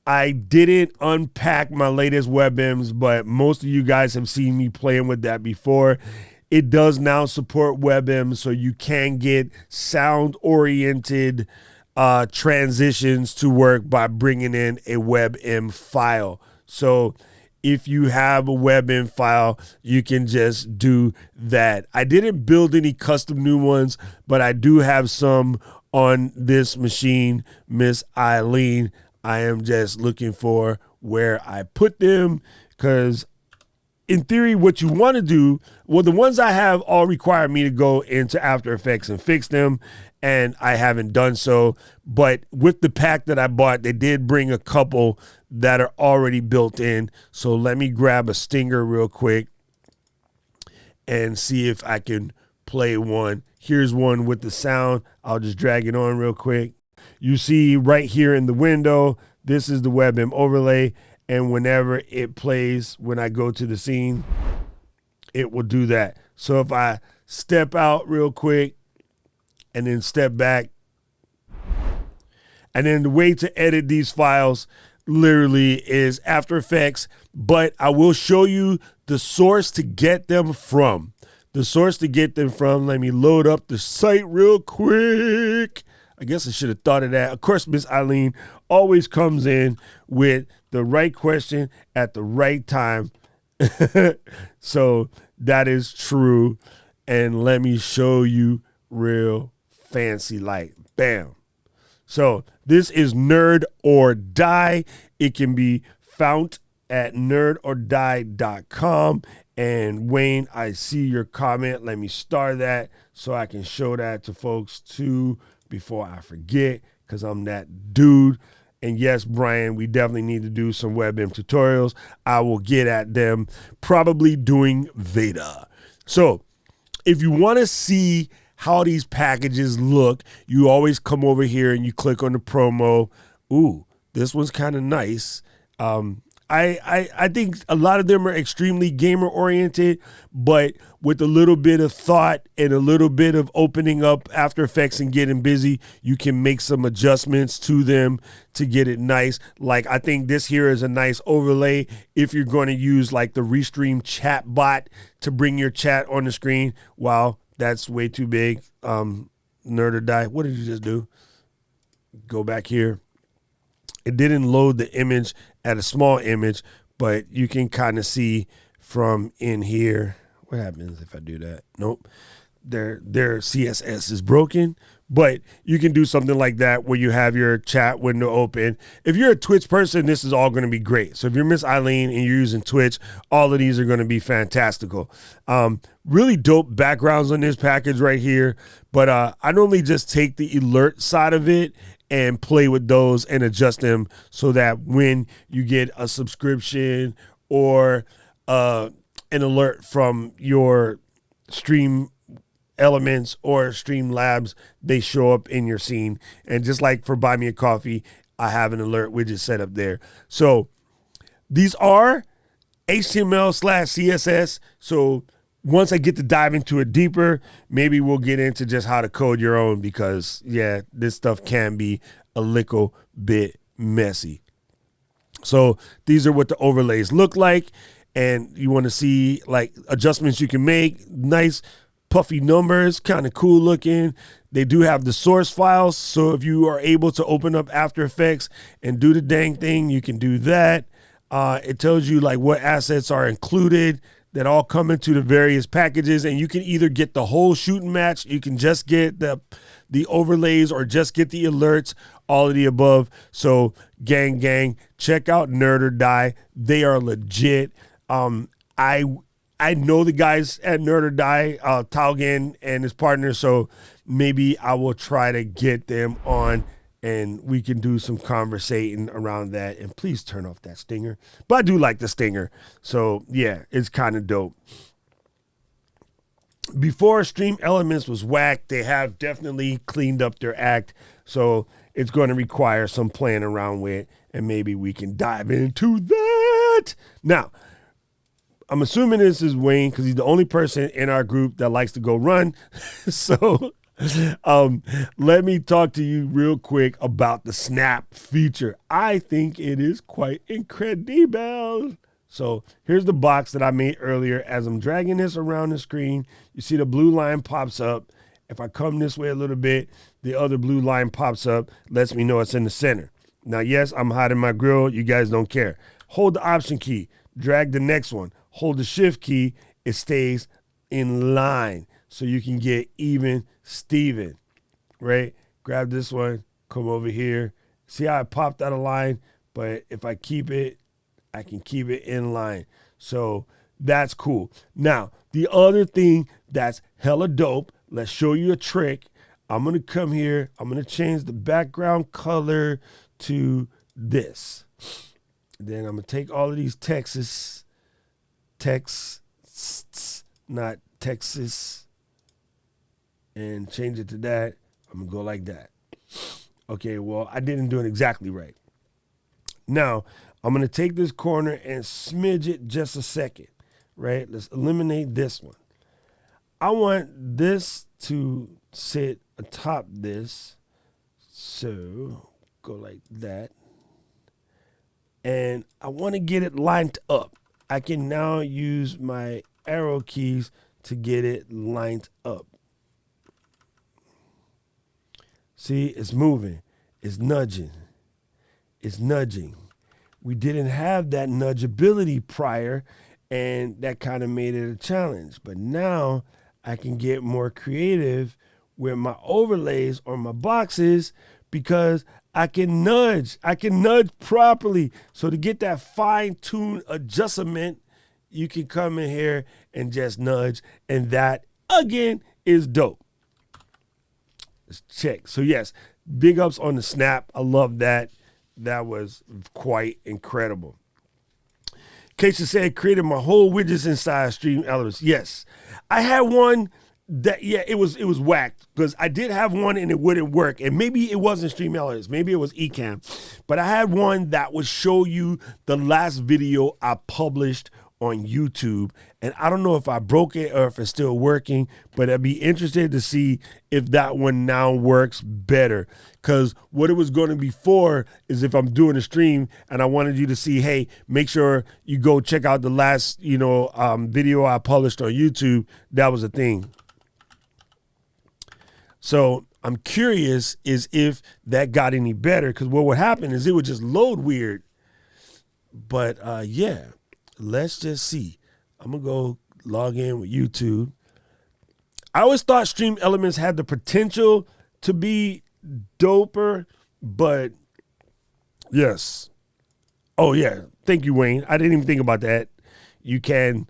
I didn't unpack my latest WebMs, but most of you guys have seen me playing with that before. It does now support WebM, so you can get sound-oriented transitions to work by bringing in a WebM file. So if you have a WebM file, you can just do that. I didn't build any custom new ones, but I do have some on this machine, Miss Eileen. I am just looking for where I put them because in theory, what you want to do, well, the ones I have all require me to go into After Effects and fix them, and I haven't done so. But with the pack that I bought, they did bring a couple that are already built in. So let me grab a stinger real quick and see if I can play one. Here's one with the sound. I'll just drag it on real quick. You see right here in the window, this is the WebM overlay. And whenever it plays, when I go to the scene, it will do that. So if I step out real quick and then step back, and then the way to edit these files literally is After Effects, but I will show you the source to get them from. The source to get them from, let me load up the site real quick. I guess I should have thought of that. Of course, Miss Eileen always comes in with the right question at the right time. So that is true. And let me show you real fancy like bam. So this is Nerd or Die. It can be found at nerdordie.com. And Wayne, I see your comment. Let me start that so I can show that to folks too before I forget, because I'm that dude. And yes, Brian, we definitely need to do some WebM tutorials. I will get at them probably doing Veda. So if you want to see how these packages look, you always come over here and you click on the promo. Ooh, this one's kind of nice. I think a lot of them are extremely gamer oriented, but with a little bit of thought and a little bit of opening up After Effects and getting busy, you can make some adjustments to them to get it nice. Like I think this here is a nice overlay if you're going to use like the Restream chat bot to bring your chat on the screen. Wow, that's way too big. Nerd or Die. What did you just do? Go back here. It didn't load the image at a small image, but you can kind of see from in here. What happens if I do that? Nope. Their CSS is broken, But you can do something like that where you have your chat window open. If you're a Twitch person, this is all going to be great. So if you're Miss Eileen and you're using Twitch, all of these are going to be fantastical. Really dope backgrounds on this package right here. But I normally just take the alert side of it and play with those and adjust them so that when you get a subscription or an alert from your StreamElements or Streamlabs, they show up in your scene. And just like for Buy Me a Coffee, I have an alert widget set up there. So these are HTML/CSS. So once I get to dive into it deeper, maybe we'll get into just how to code your own, because yeah, this stuff can be a little bit messy. So these are what the overlays look like. And you want to see like adjustments you can make. Nice puffy numbers, kind of cool looking. They do have the source files. So if you are able to open up After Effects and do the dang thing, you can do that. It tells you like what assets are included that all come into the various packages, and you can either get the whole shoot and match, you can just get the overlays, or just get the alerts, all of the above. So gang, check out Nerd or Die. They are legit. I know the guys at Nerd or Die, Taugen and his partner, so maybe I will try to get them on and we can do some conversating around that. And please turn off that stinger. But I do like the stinger. So yeah, it's kind of dope. Before StreamElements was whack, they have definitely cleaned up their act. So it's going to require some playing around with, and maybe we can dive into that. Now, I'm assuming this is Wayne because he's the only person in our group that likes to go run. So let me talk to you real quick about the snap feature. I think it is quite incredible. So here's the box that I made earlier. As I'm dragging this around the screen, you see the blue line pops up. If I come this way a little bit, the other blue line pops up, lets me know it's in the center. Now, yes, I'm hiding my grill. You guys don't care. Hold the Option key, drag the next one, hold the Shift key. It stays in line so you can get even Steven, right? Grab this one, come over here. See how I popped out of line? But if I keep it, I can keep it in line. So that's cool. Now, the other thing that's hella dope, let's show you a trick. I'm going to come here. I'm going to change the background color to this. Then I'm going to take all of these texts, not Texas, and change it to that. I'm going to go like that. Okay, well, I didn't do it exactly right. Now, I'm going to take this corner and smidge it just a second, right? Let's eliminate this one. I want this to sit atop this. So go like that. And I want to get it lined up. I can now use my arrow keys to get it lined up. See, it's moving. It's nudging. It's nudging. We didn't have that nudgeability prior, and that kind of made it a challenge. But now I can get more creative with my overlays or my boxes because I can nudge. I can nudge properly. So to get that fine-tuned adjustment, you can come in here and just nudge. And that, again, is dope. Let's check. So, yes, big ups on the snap. I love that. That was quite incredible. Keisha said, created my whole widgets inside StreamElements. Yes, I had one that, yeah, it was whacked because I did have one and it wouldn't work. And maybe it wasn't StreamElements. Maybe it was Ecamm. But I had one that would show you the last video I published on YouTube. And I don't know if I broke it or if it's still working, but I'd be interested to see if that one now works better. Because what it was going to be for is if I'm doing a stream and I wanted you to see, hey, make sure you go check out the last, video I published on YouTube. That was a thing. So I'm curious is if that got any better, because what would happen is it would just load weird. But yeah, let's just see. I'm going to go log in with YouTube. I always thought StreamElements had the potential to be doper, but yes. Oh yeah, thank you, Wayne. I didn't even think about that. You can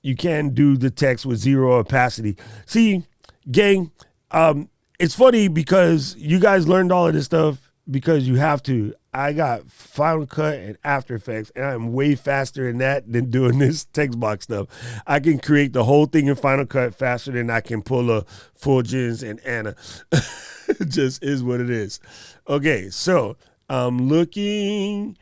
do the text with zero opacity. See, gang, it's funny because you guys learned all of this stuff because you have to. I got Final Cut and After Effects, and I'm way faster in that than doing this text box stuff. I can create the whole thing in Final Cut faster than I can pull a Fulgens and Anna. It just is what it is. Okay, so I'm looking,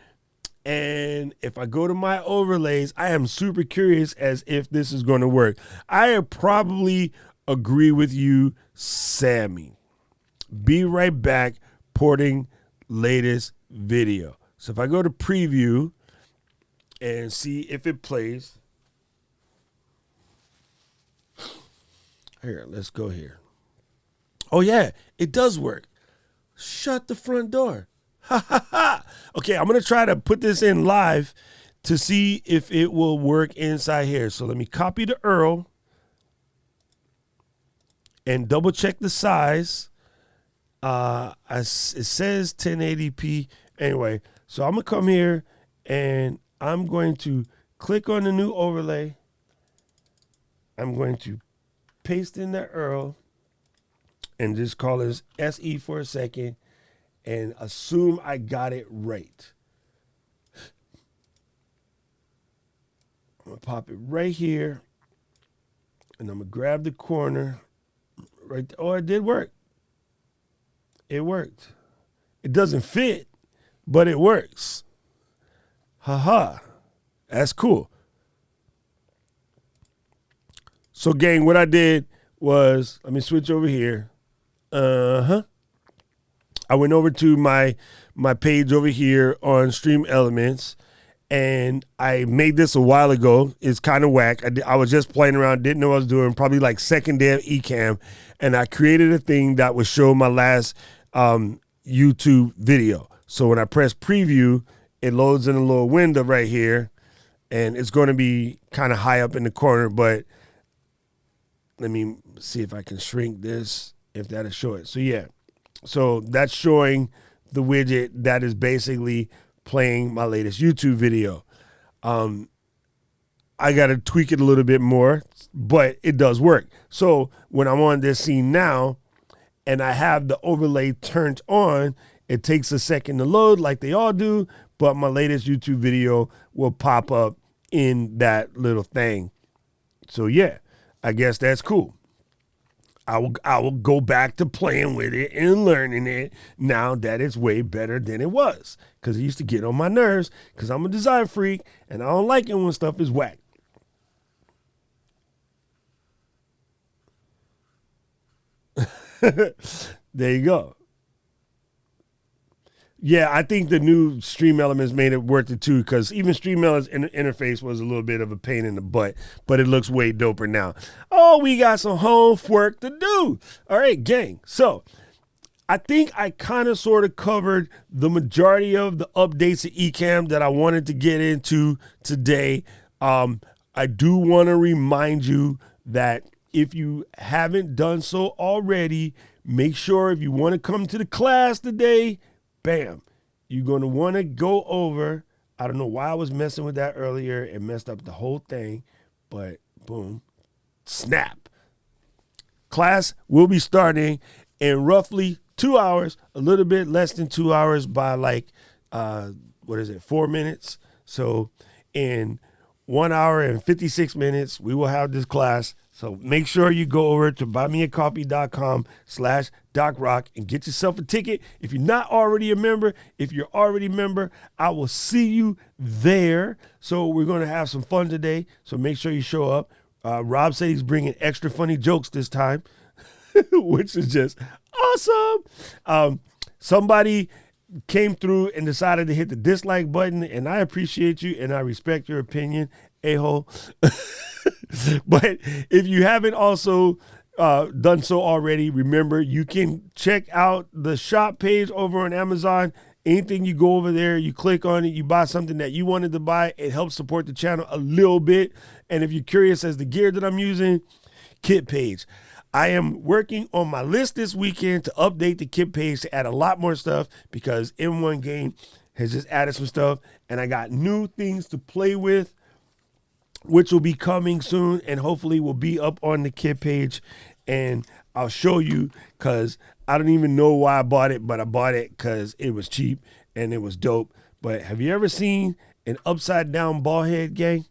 and if I go to my overlays, I am super curious as if this is going to work. I probably agree with you, Sammy. Be right back, porting latest video. So if I go to preview and see if it plays. Here, let's go here. Oh yeah, it does work. Shut the front door. Ha ha ha. Okay, I'm gonna try to put this in live to see if it will work inside here. So let me copy the URL and double check the size. It says 1080p. Anyway, so I'm gonna come here and I'm going to click on the new overlay. I'm going to paste in the URL and just call this SE for a second and assume I got it right. I'm gonna pop it right here and I'm gonna grab the corner right there. Oh, it did work. It worked. It doesn't fit, but it works. Haha. That's cool. So gang, what I did was, let me switch over here. I went over to my page over here on StreamElements, and I made this a while ago. It's kind of whack. I was just playing around, didn't know what I was doing, probably like second day of Ecamm, and I created a thing that would show my last YouTube video. So when I press preview, it loads in a little window right here, and it's going to be kind of high up in the corner, but let me see if I can shrink this, if that'll show it. So yeah, so that's showing the widget that is basically playing my latest YouTube video. I got to tweak it a little bit more, but it does work. So when I'm on this scene now and I have the overlay turned on, it takes a second to load like they all do, but my latest YouTube video will pop up in that little thing. So yeah, I guess that's cool. I will go back to playing with it and learning it now that it's way better than it was, because it used to get on my nerves because I'm a design freak and I don't like it when stuff is whack. There you go. Yeah, I think the new StreamElements made it worth it too, because even StreamElements interface was a little bit of a pain in the butt, but it looks way doper now. Oh, we got some homework to do. All right, gang. So I think I kind of sort of covered the majority of the updates of Ecamm that I wanted to get into today. I do want to remind you that if you haven't done so already, make sure if you want to come to the class today, bam, you're going to want to go over. I don't know why I was messing with that earlier and messed up the whole thing, but boom, snap. Class will be starting in roughly 2 hours, a little bit less than 2 hours by like, 4 minutes. So in 1 hour and 56 minutes, we will have this class. So make sure you go over to buymeacoffee.com/DocRock and get yourself a ticket. If you're not already a member, if you're already a member, I will see you there. So we're going to have some fun today. So make sure you show up. Rob said he's bringing extra funny jokes this time, which is just awesome. Somebody came through and decided to hit the dislike button, and I appreciate you and I respect your opinion, a-hole. But if you haven't also done so already, remember you can check out the shop page over on Amazon. Anything you go over there, you click on it, you buy something that you wanted to buy, it helps support the channel a little bit. And if you're curious as the gear that I'm using, kit page. I am working on my list this weekend to update the kit page to add a lot more stuff because M1 game has just added some stuff and I got new things to play with, which will be coming soon and hopefully will be up on the kit page. And I'll show you because I don't even know why I bought it, but I bought it because it was cheap and it was dope. But have you ever seen an upside down ball head, gang?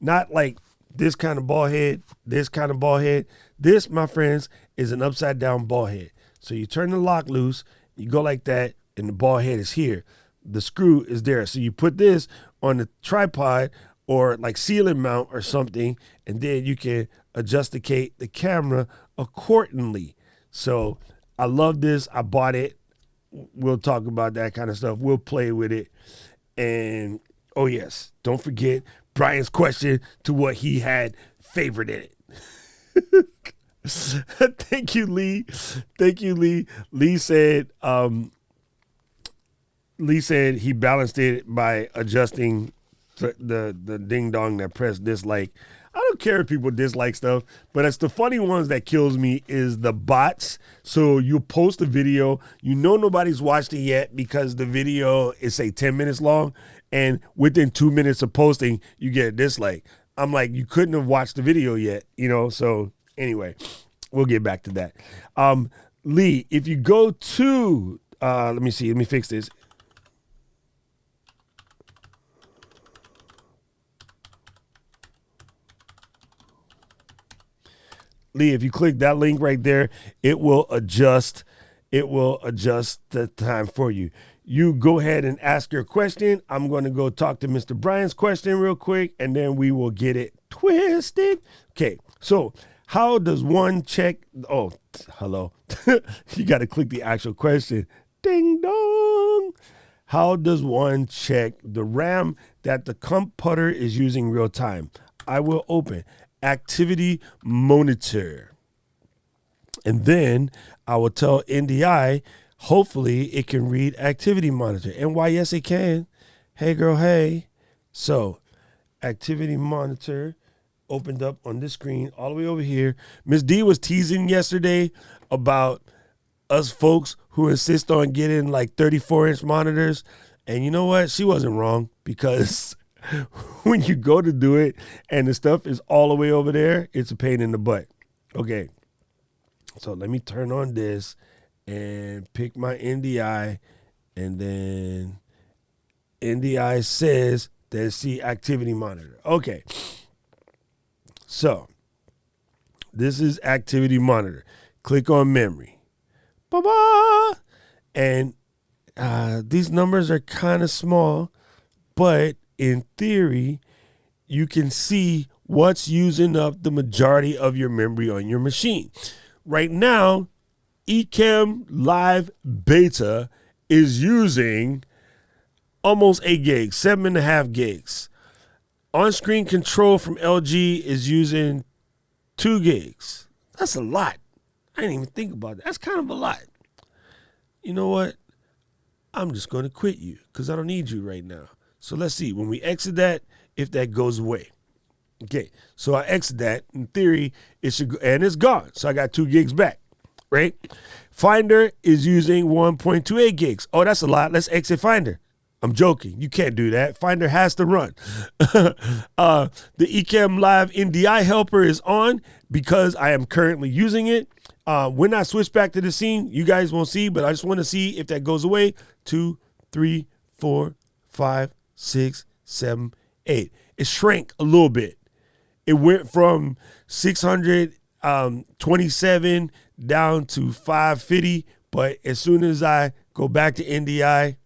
Not like this kind of ball head, this kind of ball head. This, my friends, is an upside down ball head. So you turn the lock loose, you go like that, and the ball head is here. The screw is there. So you put this on the tripod or like ceiling mount or something, and then you can adjust the camera accordingly. So I love this. I bought it. We'll talk about that kind of stuff. We'll play with it. And, oh, yes, don't forget Brian's question to what he had favored in it. Thank you, Lee. Thank you, Lee. Lee said he balanced it by adjusting the ding dong that pressed dislike. I don't care if people dislike stuff, but it's the funny ones that kills me is the bots. So you post a video, you know nobody's watched it yet because the video is say 10 minutes long, and within 2 minutes of posting, you get a dislike. I'm like, you couldn't have watched the video yet, you know? So anyway, we'll get back to that. Lee, if you go to, let me see, let me fix this. Lee, if you click that link right there, it will adjust the time for you. You go ahead and ask your question. I'm going to go talk to Mr. Brian's question real quick, and then we will get it twisted. Okay, so how does one check? Oh, hello. You got to click the actual question. Ding dong. How does one check the RAM that the computer is using real time? I will open Activity Monitor. And then I will tell NDI, hopefully it can read Activity Monitor. And why, yes, it can. Hey, girl, hey. So Activity Monitor opened up on this screen all the way over here. Miss D was teasing yesterday about us folks who insist on getting like 34-inch monitors. And you know what? She wasn't wrong, because when you go to do it and the stuff is all the way over there, it's a pain in the butt. Okay. So let me turn on this and pick my NDI, and then NDI says that it's the Activity Monitor. Okay. So this is Activity Monitor. Click on memory. Ba-ba! And these numbers are kind of small, but in theory, you can see what's using up the majority of your memory on your machine. Right now, Ecamm Live Beta is using almost 8 gigs, 7.5 gigs. On-screen control from LG is using 2 gigs. That's a lot. I didn't even think about that. That's kind of a lot. You know what? I'm just going to quit you because I don't need you right now. So let's see. When we exit that, if that goes away. Okay, so I exit that. In theory, it should go, and it's gone. So I got 2 gigs back, right? Finder is using 1.28 gigs. Oh, that's a lot. Let's exit Finder. I'm joking. You can't do that. Finder has to run. The Ecamm Live NDI helper is on because I am currently using it. When I switch back to the scene, you guys won't see, but I just want to see if that goes away. 2, 3, 4, 5, 6, 7, 8. It shrank a little bit. It went from 627 down to 550, but as soon as I go back to NDI,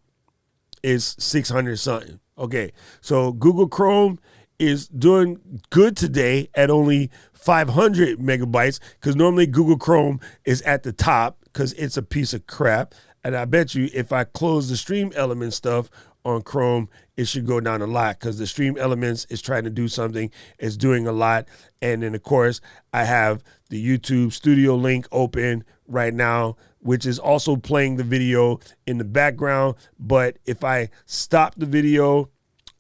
it's 600 something. Okay, so Google Chrome is doing good today at only 500 megabytes, because normally Google Chrome is at the top because it's a piece of crap. And I bet you if I close the StreamElements stuff on Chrome, it should go down a lot, because the StreamElements is trying to do something. It's doing a lot. And then, of course, I have the YouTube Studio link open right now, which is also playing the video in the background. But if I stop the video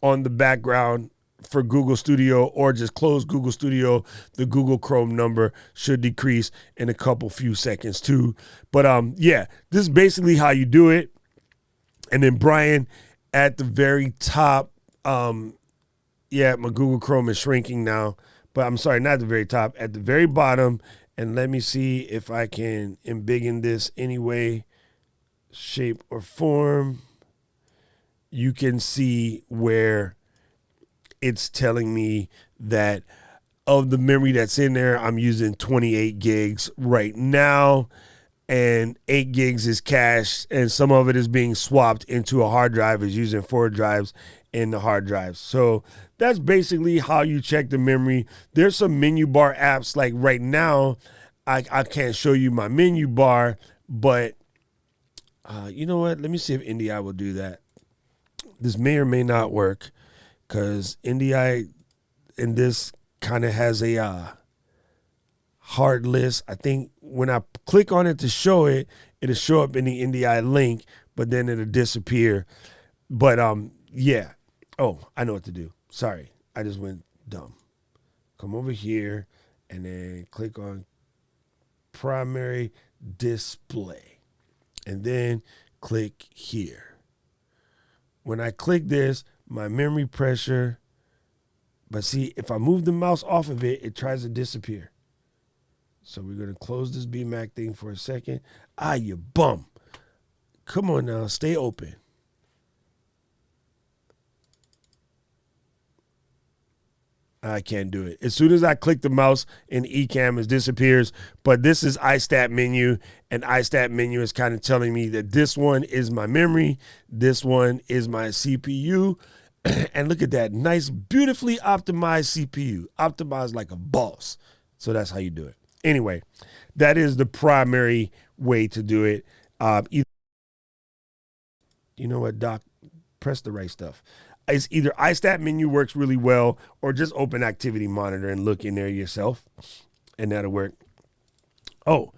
on the background for Google Studio or just close Google Studio, the Google Chrome number should decrease in a few seconds too. But yeah, this is basically how you do it. And then Brian at the very top, yeah, my Google Chrome is shrinking now, but I'm sorry, not at the very top, at the very bottom. And let me see if I can embiggen this any way, shape, or form. You can see where it's telling me that of the memory that's in there, I'm using 28 gigs right now, and 8 gigs is cached, and some of it is being swapped into a hard drive, is using 4 drives in the hard drives. So that's basically how you check the memory. There's some menu bar apps, like right now, I can't show you my menu bar, but you know what? Let me see if NDI will do that. This may or may not work, because NDI in this kind of has a hard list. I think when I click on it to show it, it'll show up in the NDI link, but then it'll disappear. But yeah. Oh, I know what to do. Sorry, I just went dumb. Come over here and then click on primary display, and then click here. When I click this, my memory pressure, but see, if I move the mouse off of it, it tries to disappear. So we're going to close this BMAC thing for a second. Ah, you bum. Come on now, stay open. I can't do it. As soon as I click the mouse in Ecamm, it disappears. But this is iStat menu, and iStat menu is kind of telling me that this one is my memory, this one is my CPU, and look at that nice, beautifully optimized CPU, optimized like a boss. So that's how you do it. Anyway, that is the primary way to do it. You know what, Doc? Press the right stuff. It's either iStat menu works really well, or just open Activity Monitor and look in there yourself, and that'll work. Oh,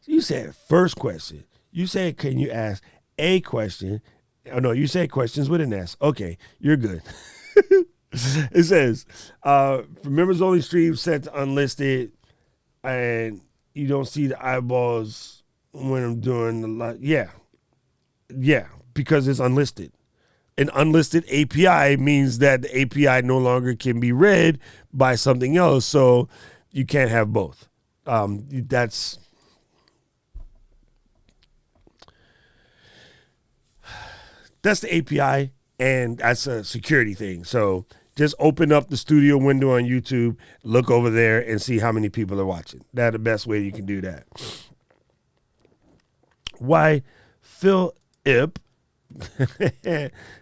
so you said first question. You said, can you ask a question? Oh, no, you said questions with an S. Okay, you're good. It says, for members only stream set to unlisted, and you don't see the eyeballs when I'm doing the live. Yeah, because it's unlisted. An unlisted API means that the API no longer can be read by something else, so you can't have both. That's the API, and that's a security thing. So just open up the studio window on YouTube, look over there, and see how many people are watching. That's the best way you can do that. Why, Phil Ip?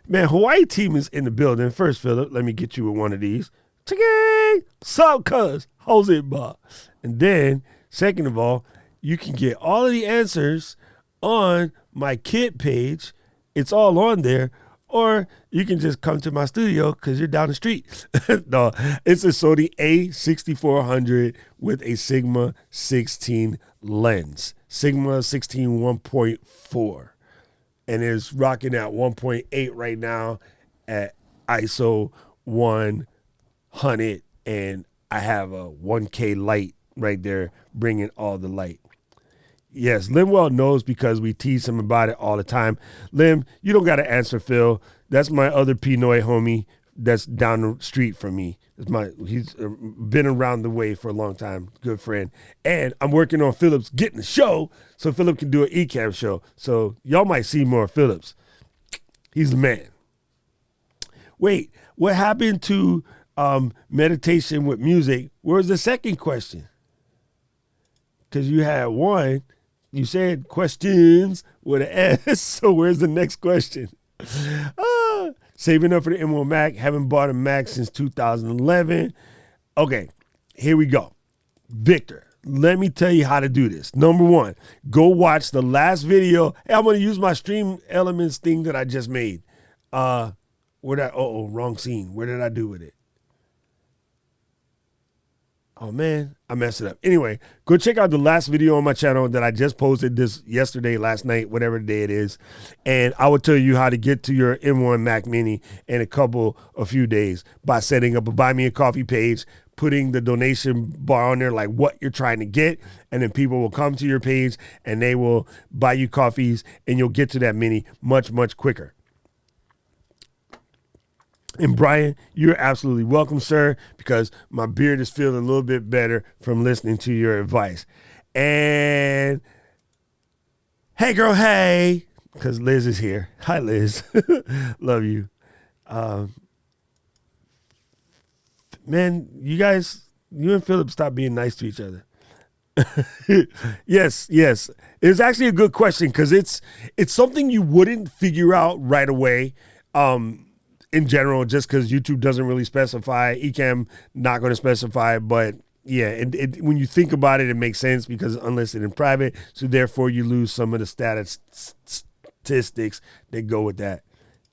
Man, Hawaii team is in the building. First, Philip, let me get you with one of these. Chickie! Sup, cuz? How's it, ba? And then, second of all, you can get all of the answers on my kit page. It's all on there. Or you can just come to my studio because you're down the street. No, it's a Sony A6400 with a Sigma 16 lens. Sigma 16 1.4. And it's rocking at 1.8 right now at ISO 100. And I have a 1K light right there bringing all the light. Yes, Limwell knows because we tease him about it all the time. Lim, you don't got to answer, Phil. That's my other Pinoy homie that's down the street from me. He's been around the way for a long time. Good friend. And I'm working on Phillips getting the show so Philip can do an Ecamm show. So y'all might see more Phillips. He's the man. Wait, what happened to meditation with music? Where's the second question? Because you had one. You said questions with an S. So where's the next question? Saving up for the M1 Mac. Haven't bought a Mac since 2011. Okay, here we go. Victor, let me tell you how to do this. Number one, go watch the last video. Hey, I'm going to use my StreamElements thing that I just made. Wrong scene. Where did I do with it? Oh man, I messed it up. Anyway, go check out the last video on my channel that I just posted this yesterday, last night, whatever day it is. And I will tell you how to get to your M1 Mac Mini in a few days by setting up a Buy Me a Coffee page, putting the donation bar on there, like what you're trying to get. And then people will come to your page and they will buy you coffees and you'll get to that Mini much, much quicker. And Brian, you're absolutely welcome, sir, because my beard is feeling a little bit better from listening to your advice. And hey, girl, hey, because Liz is here. Hi, Liz. Love you. Man, you and Philip stop being nice to each other. Yes. It's actually a good question because it's something you wouldn't figure out right away. In general, just because YouTube doesn't really specify, Ecamm not going to specify, but yeah, when you think about it, it makes sense because it's unlisted and private, so therefore you lose some of the statistics that go with that.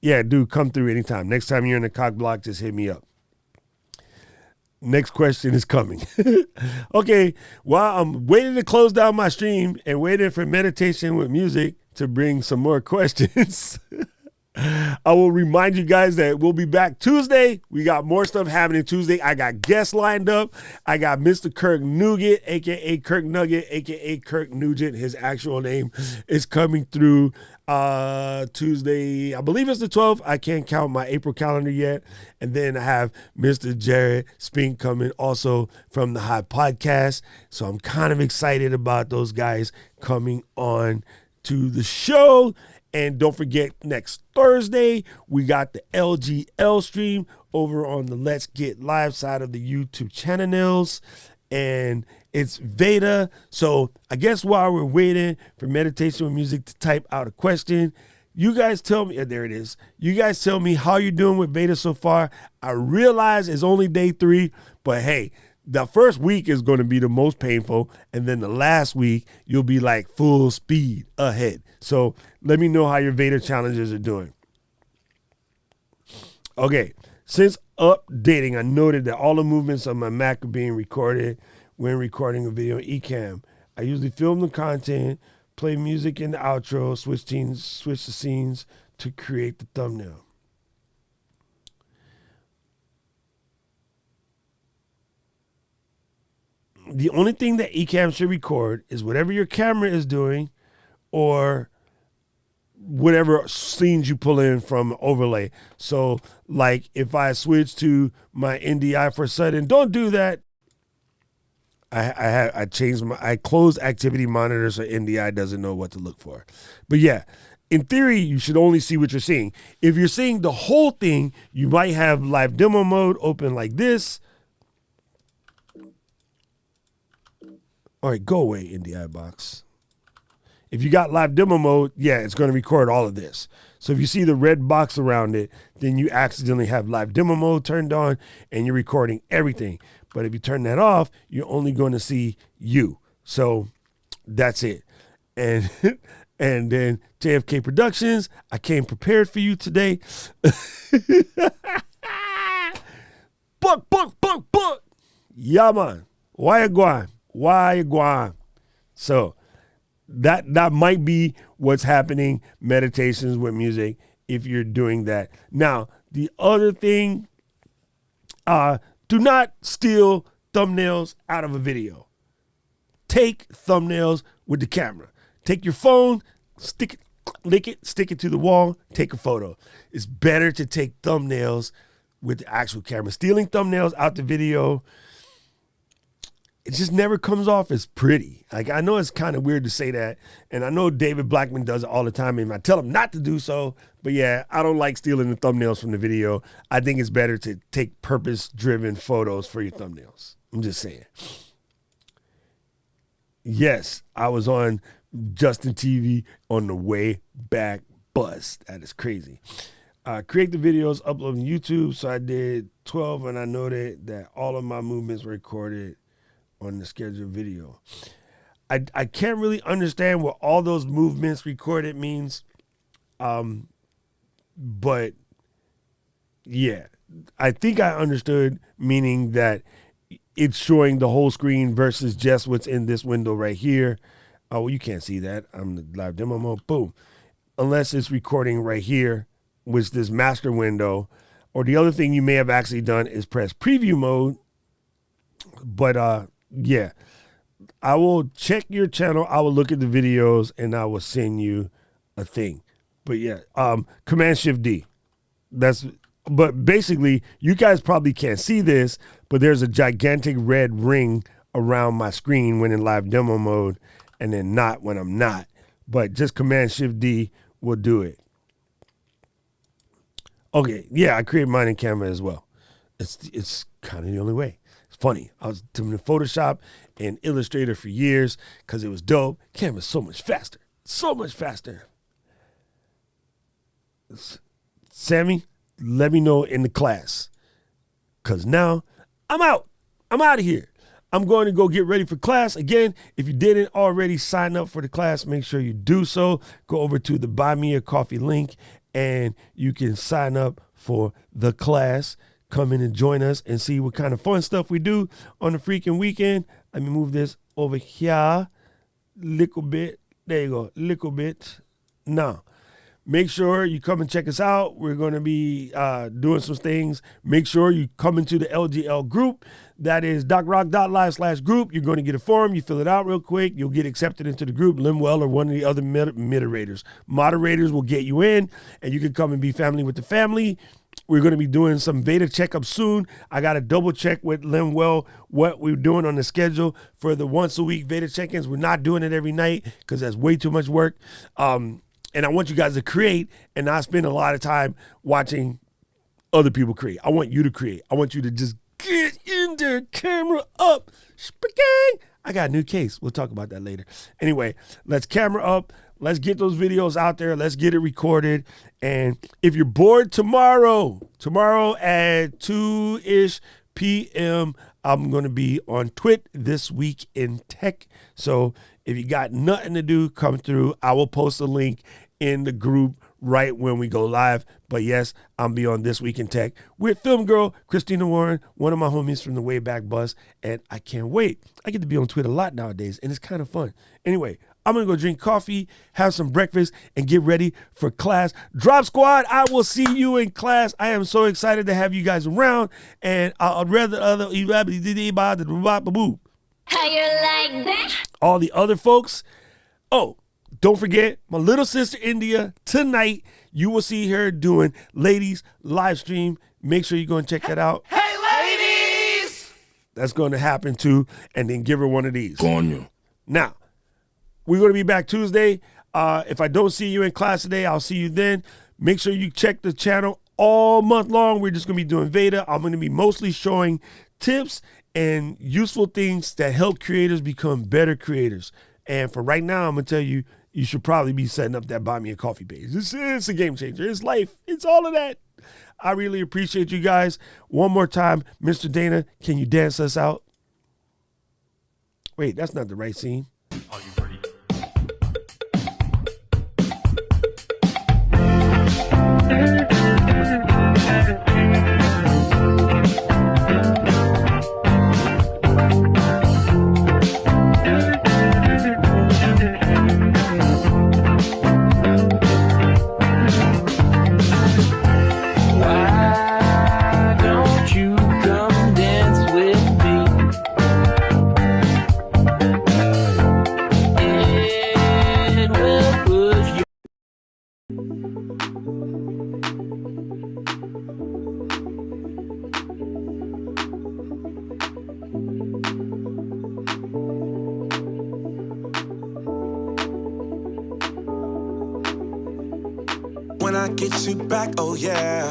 Yeah, dude, come through anytime. Next time you're in the cock block, just hit me up. Next question is coming. Okay, while I'm waiting to close down my stream and waiting for meditation with music to bring some more questions, I will remind you guys that we'll be back Tuesday. We got more stuff happening Tuesday. I got guests lined up. I got Mr. Kirk Nugent, a.k.a. Kirk Nugget, a.k.a. Kirk Nugent. His actual name is coming through Tuesday. I believe it's the 12th. I can't count my April calendar yet. And then I have Mr. Jared Spink coming also from the High Podcast. So I'm kind of excited about those guys coming on to the show. And don't forget, next Thursday, we got the LGL stream over on the Let's Get Live side of the YouTube channels. And it's Veda. So I guess while we're waiting for meditation with music to type out a question, you guys tell me, there it is. You guys tell me how you're doing with Veda so far. I realize it's only day 3, but hey, the first week is going to be the most painful, and then the last week, you'll be like full speed ahead. So let me know how your Veda challenges are doing. Okay, since updating, I noted that all the movements on my Mac are being recorded when recording a video in Ecamm. I usually film the content, play music in the outro, switch the scenes to create the thumbnail. The only thing that Ecamm should record is whatever your camera is doing or whatever scenes you pull in from overlay. So like if I switch to my NDI for a sudden, don't do that. I closed activity monitor so NDI doesn't know what to look for. But yeah, in theory, you should only see what you're seeing. If you're seeing the whole thing, you might have live demo mode open like this. All right, go away, NDI box. If you got live demo mode, yeah, it's going to record all of this. So if you see the red box around it, then you accidentally have live demo mode turned on and you're recording everything. But if you turn that off, you're only going to see you. So that's it. And and then JFK Productions, I came prepared for you today. Book. Yeah, man. Why you going? So that might be what's happening, meditations with music, if you're doing that. Now, the other thing, do not steal thumbnails out of a video. Take thumbnails with the camera. Take your phone, stick it to the wall, take a photo. It's better to take thumbnails with the actual camera. Stealing thumbnails out the video, it just never comes off as pretty. Like, I know it's kind of weird to say that, and I know David Blackman does it all the time, and I tell him not to do so, but yeah, I don't like stealing the thumbnails from the video. I think it's better to take purpose-driven photos for your thumbnails. I'm just saying. Yes, I was on Justin TV on the way back bus. That is crazy. Create the videos, upload on YouTube, so I did 12, and I noted that all of my movements were recorded on the scheduled video. I can't really understand what all those movements recorded means. But yeah, I think I understood, meaning that it's showing the whole screen versus just what's in this window right here. Oh, well, you can't see that. I'm the live demo mode. Boom. Unless it's recording right here with this master window. Or the other thing you may have actually done is press preview mode. But yeah, I will check your channel. I will look at the videos and I will send you a thing. But yeah, Command Shift D. But basically, you guys probably can't see this, but there's a gigantic red ring around my screen when in live demo mode, and then not when I'm not. But just Command Shift D will do it. Okay, yeah, I created mine in Canva as well. It's kind of the only way. It's funny. I was doing Photoshop and Illustrator for years because it was dope. Canva's so much faster. So much faster. Sammy, let me know in the class. Because now I'm out. I'm out of here. I'm going to go get ready for class. Again, if you didn't already sign up for the class, make sure you do so. Go over to the Buy Me a Coffee link and you can sign up for the class. Come in and join us and see what kind of fun stuff we do on the freaking weekend. Let me move this over here. Little bit. There you go. Little bit. Now, make sure you come and check us out. We're going to be doing some things. Make sure you come into the LGL group. That is docrock.live/group. You're going to get a form. You fill it out real quick. You'll get accepted into the group. Limwell or one of the other moderators. Moderators will get you in, and you can come and be family with the family. We're going to be doing some Veda checkups soon. I got to double check with Limwell what we're doing on the schedule for the once a week Veda check-ins. We're not doing it every night because that's way too much work. And I want you guys to create and not spend a lot of time watching other people create. I want you to create. I want you to just get in there, camera up. I got a new case. We'll talk about that later. Anyway, let's camera up. Let's get those videos out there. Let's get it recorded. And if you're bored tomorrow at 2-ish p.m., I'm going to be on Twit This Week in Tech. So if you got nothing to do, come through. I will post a link in the group right when we go live. But yes, I'm be on This Week in Tech with film girl Christina Warren, one of my homies from the way back bus, and I can't wait. I get to be on Twitter a lot nowadays, and it's kind of fun. Anyway, I'm gonna go drink coffee, have some breakfast, and get ready for class. Drop Squad, I will see you in class. I am so excited to have you guys around, and I'd rather how you like that? All the other folks. Oh, don't forget, my little sister India, tonight, you will see her doing Ladies live stream. Make sure you go and check that out. Hey, ladies! That's going to happen too, and then give her one of these. Go on you. Now, we're going to be back Tuesday. If I don't see you in class today, I'll see you then. Make sure you check the channel all month long. We're just going to be doing Veda. I'm going to be mostly showing tips and useful things that help creators become better creators. And for right now, I'm going to tell you, you should probably be setting up that Buy Me a Coffee page. It's a game changer. It's life. It's all of that. I really appreciate you guys. One more time, Mr. Dana, can you dance us out? Wait, that's not the right scene. Are you ready? Why don't you come dance with me? It will push you. When I get you back, oh yeah.